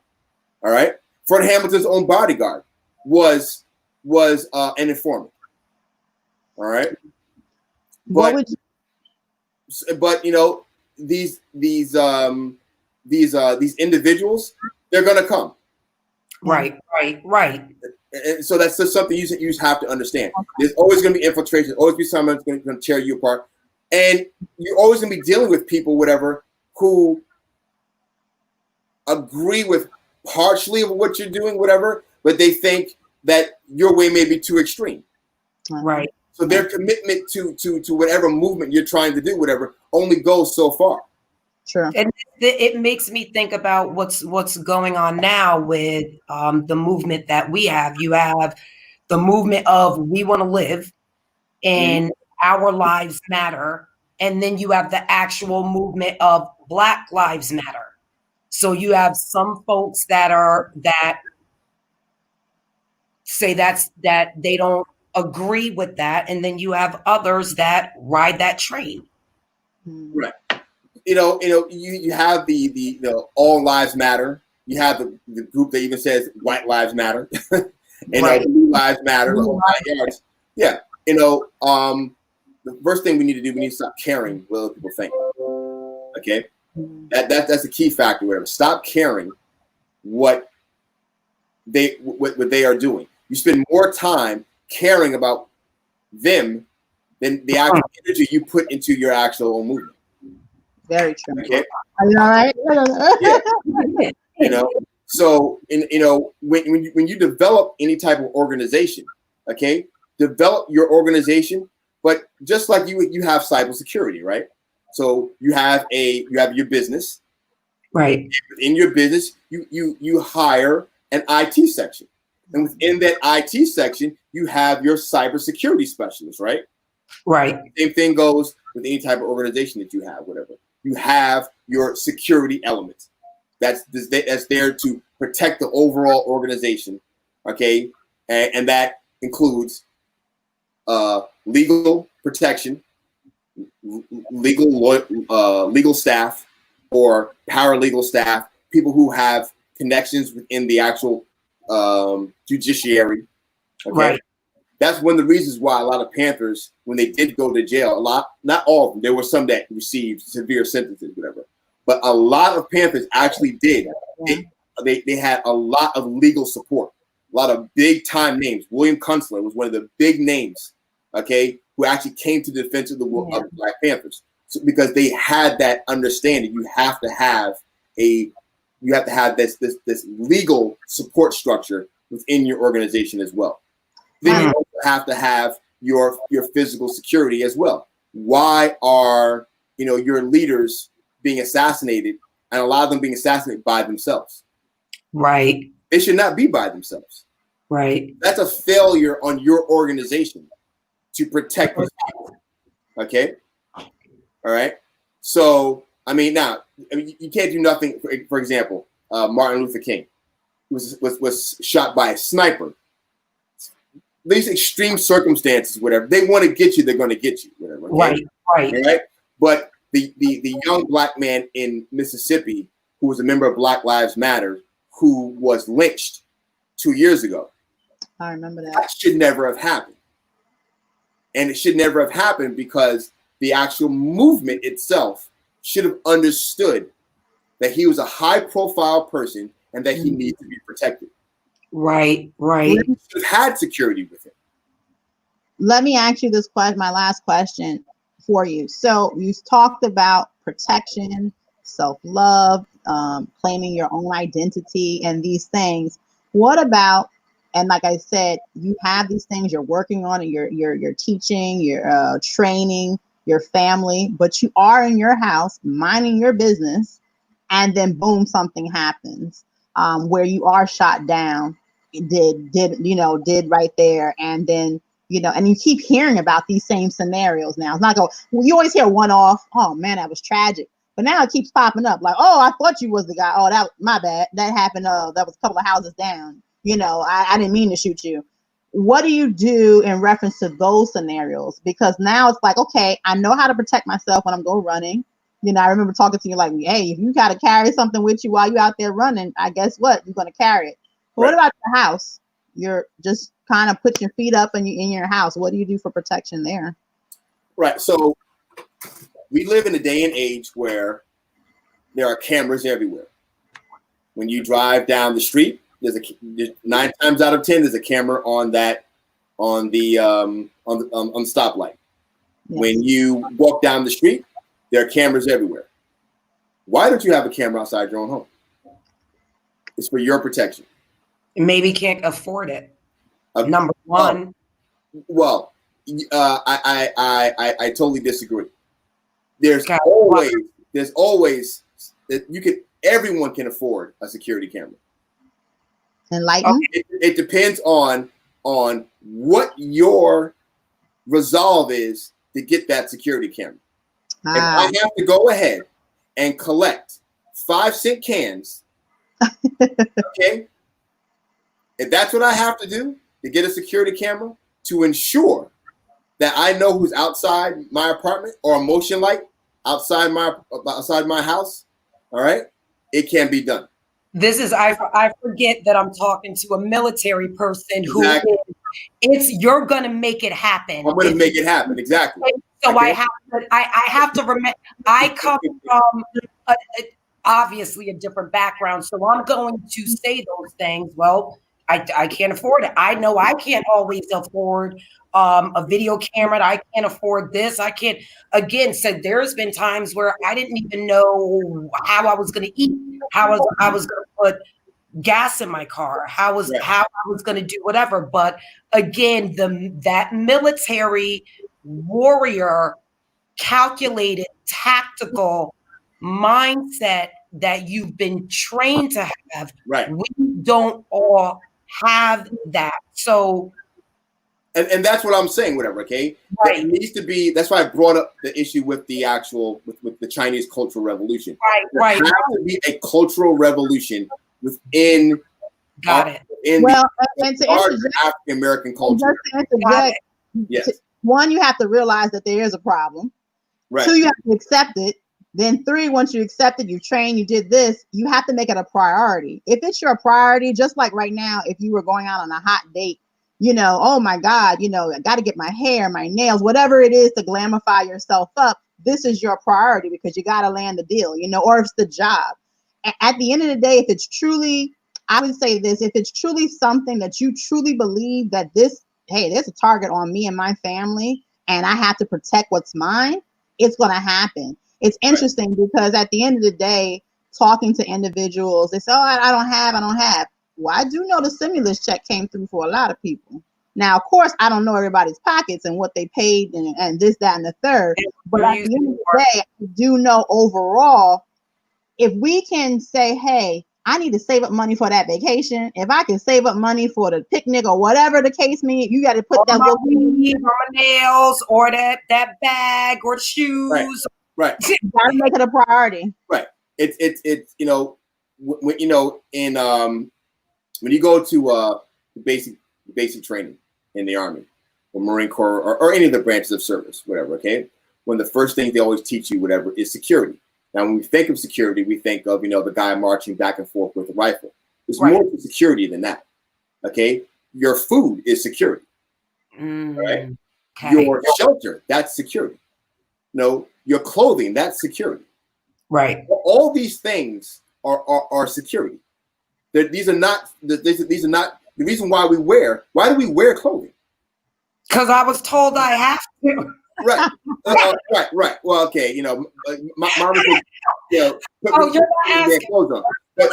All right. Fred Hamilton's own bodyguard was an informant. All right. But these individuals, they're gonna come. Right. And so that's just something you just have to understand. There's always going to be infiltration. There's always be someone that's going to tear you apart, and you're always going to be dealing with people, whatever, who agree with partially of what you're doing, whatever, but they think that your way may be too extreme. Right. So their commitment to whatever movement you're trying to do, whatever, only goes so far. Sure. And it makes me think about what's going on now with the movement that we have. You have the movement of we want to live and our lives matter. And then you have the actual movement of Black Lives Matter. So you have some folks that say that they don't agree with that. And then you have others that ride that train. Right. You have the all lives matter. You have the group that even says white lives matter. Right. Blue lives matter. The whole 9 yards. Yeah. The first thing we need to do, we need to stop caring what other people think. Okay. That's a key factor. Whatever. Stop caring what they are doing. You spend more time caring about them than the actual energy you put into your actual movement. Very true. Okay. Are you all right? Yeah. So when you develop any type of organization, okay, develop your organization, but just like you have cybersecurity, right? So you have your business, right? In your business, you hire an IT section, and within that IT section, you have your cybersecurity specialist, right? Right. Same thing goes with any type of organization that you have, whatever. You have your security elements. That's there to protect the overall organization, okay? And that includes legal protection, legal staff, or paralegal staff, people who have connections within the actual judiciary. Okay? Right. That's one of the reasons why a lot of Panthers, when they did go to jail, not all of them, there were some that received severe sentences, whatever. But a lot of Panthers actually did. They had a lot of legal support, a lot of big time names. William Kunstler was one of the big names, okay, who actually came to the defense of the Black Panthers. So, because they had that understanding, you have to have this legal support structure within your organization as well. Then you also have to have your physical security as well. Why are your leaders being assassinated, and a lot of them being assassinated by themselves? Right. They should not be by themselves. Right. That's a failure on your organization to protect these people. Okay. All right. So you can't do nothing. For example, Martin Luther King was shot by a sniper. These extreme circumstances, whatever, they want to get you, they're going to get you, whatever. Okay? Right. But the young Black man in Mississippi who was a member of Black Lives Matter, who was lynched 2 years ago. I remember that. That should never have happened. And it should never have happened because the actual movement itself should have understood that he was a high-profile person and that he needs to be protected. Right. He should have had security with him. Let me ask you this question, my last question for you. So you talked about protection, self-love, claiming your own identity and these things. What about, and like I said, you have these things you're working on and you're teaching, you're training your family, but you are in your house minding your business, and then boom, something happens where you are shot down. Did right there, and then and you keep hearing about these same scenarios now. It's not you always hear one off, oh man, that was tragic. But now it keeps popping up like, oh, I thought you was the guy. Oh, that my bad. That happened. That was a couple of houses down. I didn't mean to shoot you. What do you do in reference to those scenarios? Because now it's like, okay, I know how to protect myself when I'm going running. I remember talking to you like, hey, if you got to carry something with you while you're out there running, I guess what? You're going to carry it. But what about your house? You're just kind of put your feet up and you're in your house. What do you do for protection there? Right. So we live in a day and age where there are cameras everywhere. When you drive down the street, there's 9 times out of 10 there's a camera on the stoplight. Yes. When you walk down the street, there are cameras everywhere. Why don't you have a camera outside your own home? It's for your protection. Maybe can't afford it. Number one. Well, I totally disagree. There's Okay. always that everyone can afford a security camera. Enlighten. It depends on what your resolve is to get that security camera. If I have to go ahead and collect 5-cent cans, okay, if that's what I have to do to get a security camera to ensure that I know who's outside my apartment or a motion light outside my house, all right, it can be done. This is I forget that I'm talking to a military person who Exactly. you're gonna make it happen. I'm going to make it happen. Exactly. So Okay. I have to remember. I come from obviously a different background, so I'm going to say those things. Well, I can't afford it. I know I can't always afford a video camera. I can't afford this. I can't. Again, so there's been times where I didn't even know how I was going to eat, how I was going to put gas in my car, how I was going to do whatever. But again, that military warrior, calculated, tactical mindset that you've been trained to have, Right. we don't all have that. So, and that's what I'm saying, whatever, okay? Right. It needs to be, that's why I brought up the issue with the actual, with the Chinese Cultural Revolution. right. There has to be a cultural revolution within Got it. in Well, and the to larger interject, African American culture. just to interject, Yes, one, you have to realize that there is a problem. right. 2, you have to accept it. Then 3, once you accept it, you train, you did this, you have to make it a priority. If it's your priority, just like right now, if you were going out on a hot date, oh my God, I got to get my hair, my nails, whatever it is to glamify yourself up. This is your priority because you got to land the deal, or if it's the job. At the end of the day, if it's truly, I would say this, if it's truly something that you truly believe that there's a target on me and my family, and I have to protect what's mine, it's going to happen. It's interesting because at the end of the day, talking to individuals, they say, oh, I don't have. Well, I do know the stimulus check came through for a lot of people. Now, of course, I don't know everybody's pockets and what they paid and this, that, and the third. But at the end of the day, I do know overall, if we can say, hey, I need to save up money for that vacation. If I can save up money for the picnic or whatever the case may be, you got to put that my nails or that bag or shoes. Right. You got to make it a priority. Right. It's when you go to basic training in the Army or Marine Corps or any of the branches of service, whatever. Okay. One of the first things they always teach you, whatever, is security. Now, when we think of security, we think of, the guy marching back and forth with a rifle. There's more to security than that. Okay. Your food is security. Right. Okay. Your shelter, that's security. Your clothing, that's security. Right. All these things are security. These are not the reason why we wear. Why do we wear clothing? Because I was told I have to. Right. Right. Well, okay. Mom would, you're not asking. clothes on. But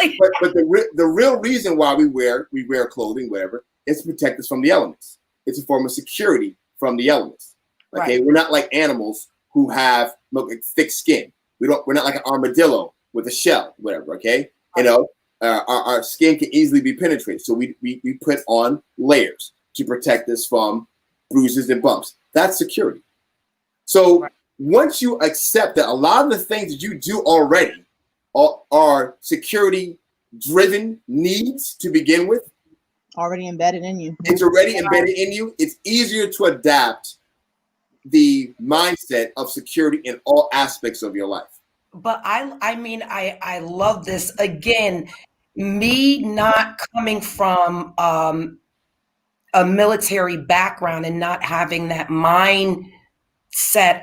the real reason why we wear clothing, whatever, is to protect us from the elements. It's a form of security from the elements. Okay, Right. We're not like animals who have thick skin. We're not like an armadillo with a shell, whatever. Okay, our skin can easily be penetrated, so we put on layers to protect us from bruises and bumps. That's security. So once you accept that a lot of the things that you do already are security-driven needs to begin with, Already embedded in you. it's already embedded in you. It's easier to adapt the mindset of security in all aspects of your life. But I love this. Again, me not coming from a military background and not having that mindset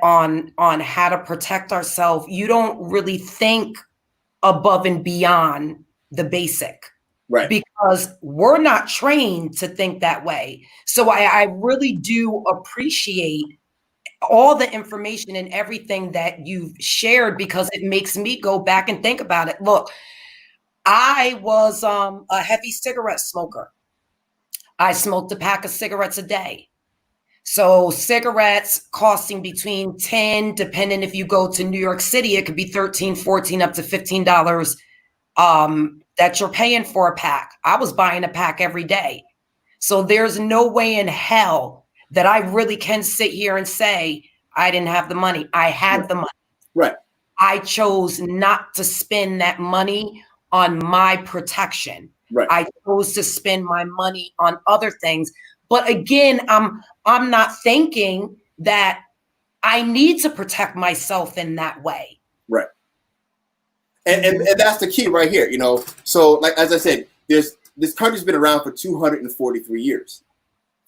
on how to protect ourselves, you don't really think above and beyond the basic. Right. Because we're not trained to think that way. So I really do appreciate all the information and everything that you've shared, because it makes me go back and think about it. Look, I was a heavy cigarette smoker. I smoked a pack of cigarettes a day. So cigarettes costing between 10, depending if you go to New York City, it could be 13, 14, up to $15 that you're paying for a pack. I was buying a pack every day. So there's no way in hell that I really can sit here and say I didn't have the money. I had the money. Right. I chose not to spend that money on my protection. Right. I chose to spend my money on other things. But again, I'm not thinking that I need to protect myself in that way. Right. And that's the key right here, you know. So, like as I said, this country's been around for 243 years.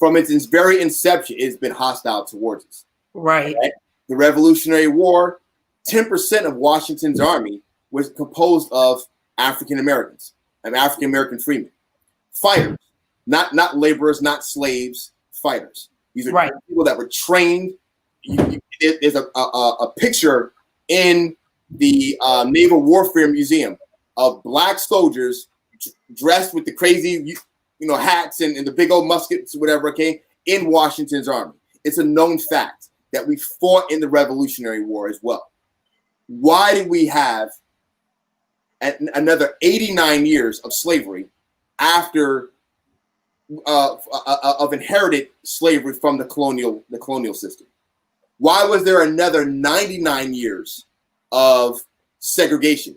From its very inception, it's been hostile towards us. Right. The Revolutionary War, 10% of Washington's army was composed of African Americans and African American freemen, fighters, not laborers, not slaves, fighters. These are people that were trained. There's a picture in the Naval Warfare Museum of black soldiers dressed with the crazy, hats and the big old muskets, whatever. Okay, in Washington's army, it's a known fact that we fought in the Revolutionary War as well. Why did we have another 89 years of slavery after of inherited slavery from the colonial system? Why was there another 99 years of segregation?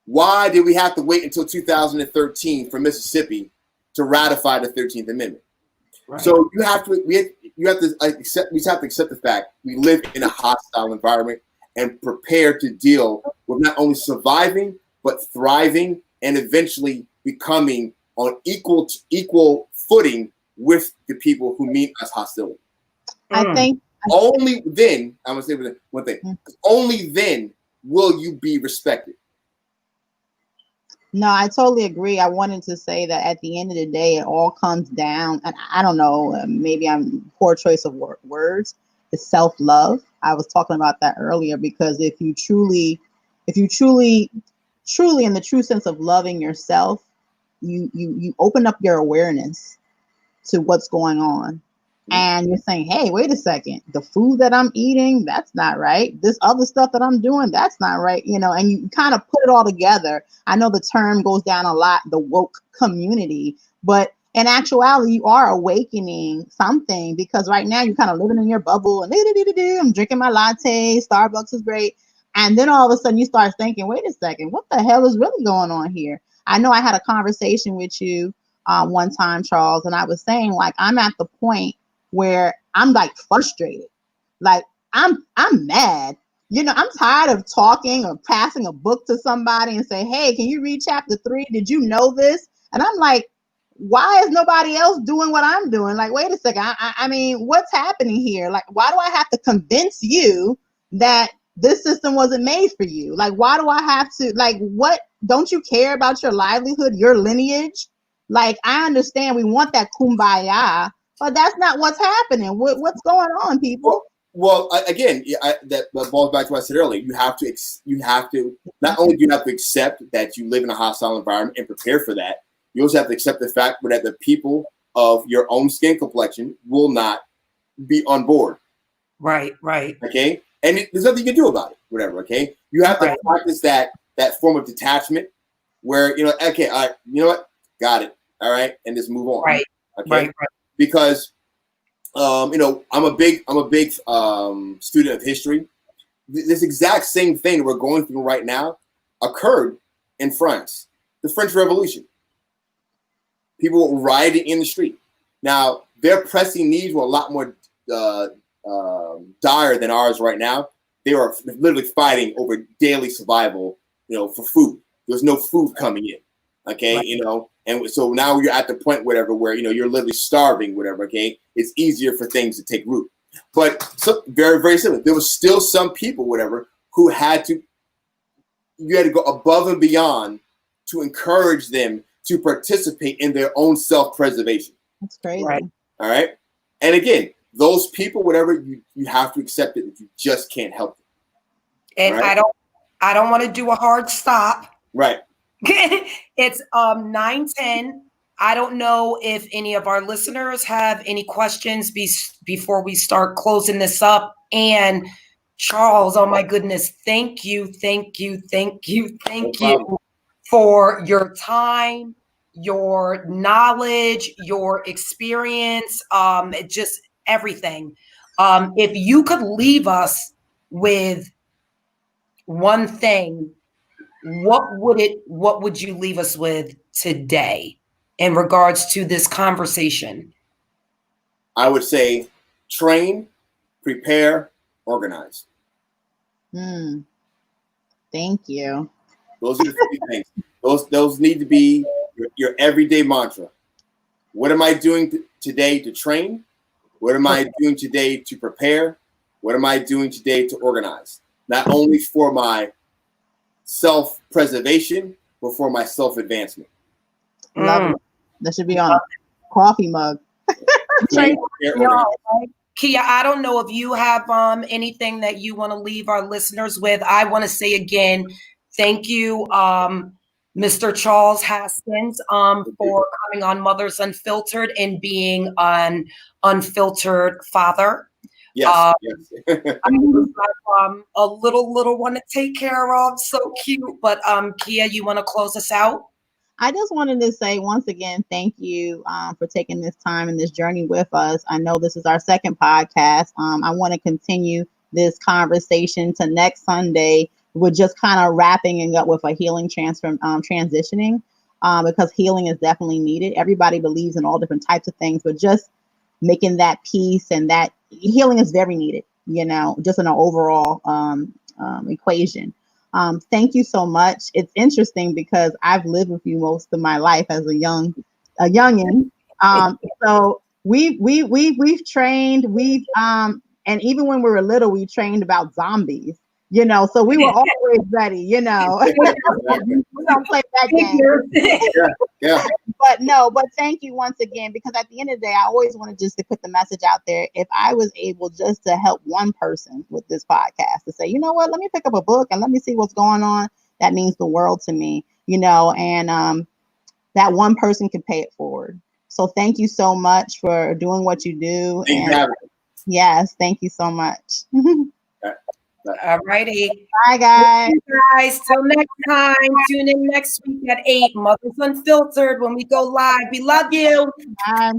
Why did we have to wait until 2013 for Mississippi to ratify the 13th Amendment? Right. So we have to accept the fact we live in a hostile environment and prepare to deal with not only surviving but thriving and eventually becoming on equal footing with the people who mean us hostility. I think only then, I'm gonna say one thing. Only then will you be respected. No, I totally agree. I wanted to say that at the end of the day, it all comes down, and I don't know, maybe I'm poor choice of words. It's self-love. I was talking about that earlier, because if you truly in the true sense of loving yourself, you open up your awareness to what's going on. And you're saying, hey, wait a second, the food that I'm eating, that's not right. This other stuff that I'm doing, that's not right. And you kind of put it all together. I know the term goes down a lot, the woke community, but in actuality, you are awakening something, because right now you're kind of living in your bubble and I'm drinking my latte, Starbucks is great. And then all of a sudden you start thinking, wait a second, what the hell is really going on here? I know I had a conversation with you one time, Charles, and I was saying, like, I'm at the point where I'm like frustrated. Like I'm mad. I'm tired of talking or passing a book to somebody and say, hey, can you read chapter 3? Did you know this? And I'm like, why is nobody else doing what I'm doing? Like, wait a second. I mean, what's happening here? Like, why do I have to convince you that this system wasn't made for you? Like, why do I have to, like, what? Don't you care about your livelihood, your lineage? Like, I understand we want that kumbaya, but that's not what's happening. What's going on, people? Well, again, that falls back to what I said earlier. You have to not only do you have to accept that you live in a hostile environment and prepare for that, you also have to accept the fact that the people of your own skin complexion will not be on board. Right. Okay, and there's nothing you can do about it. Whatever. Okay, you have to practice that form of detachment, where okay, all right, you know what, got it, all right, and just move on. Right. Okay. Right. Because I'm a big student of history. This exact same thing we're going through right now occurred in France, the French Revolution. People were rioting in the street. Now, their pressing needs were a lot more dire than ours right now. They were literally fighting over daily survival, for food. There's no food coming in. Okay, right. And so now you're at the point, where you're literally starving, whatever. Okay, it's easier for things to take root. But very, very similar. There was still some people, whatever, who you had to go above and beyond to encourage them to participate in their own self-preservation. That's crazy. Right. All right. And again, those people, whatever, you have to accept it. You just can't help it. And Right. I don't want to do a hard stop. Right. It's 9:10. I don't know if any of our listeners have any questions before we start closing this up. And Charles, oh my goodness, thank you for your time, your knowledge, your experience, just everything. If you could leave us with one thing, what would you leave us with today in regards to this conversation? I would say train, prepare, organize. Thank you. Those are the three things. Those need to be your everyday mantra. What am I doing today to train? What am I doing today to prepare? What am I doing today to organize? Not only for my self-preservation, but for my self-advancement. Love it. That should be on a coffee mug. Train, prepare, organize. Kia, I don't know if you have anything that you want to leave our listeners with. I want to say again, thank you, Mr. Charles Haskins, for coming on Mothers Unfiltered and being an unfiltered father. Yes. Yes. A little one to take care of. So cute. But Kia, you want to close us out? I just wanted to say once again, thank you for taking this time and this journey with us. I know this is our second podcast. I want to continue this conversation to next Sunday. We're just kind of wrapping it up with a healing transitioning because healing is definitely needed. Everybody believes in all different types of things, but just making that peace and that healing is very needed, just in an overall equation. Thank you so much. It's interesting because I've lived with you most of my life as a youngin. So we've trained, and even when we were little, we trained about zombies, so we were always ready, we don't play that game. Yeah. But thank you once again, because at the end of the day, I always wanted just to put the message out there. If I was able just to help one person with this podcast to say, you know what, let me pick up a book and let me see what's going on, that means the world to me, and that one person can pay it forward. So thank you so much for doing what you do. Yes, thank you so much. All righty. Bye, guys. Guys, till next time. Tune in next week at 8, Mothers Unfiltered, when we go live. We love you. Bye.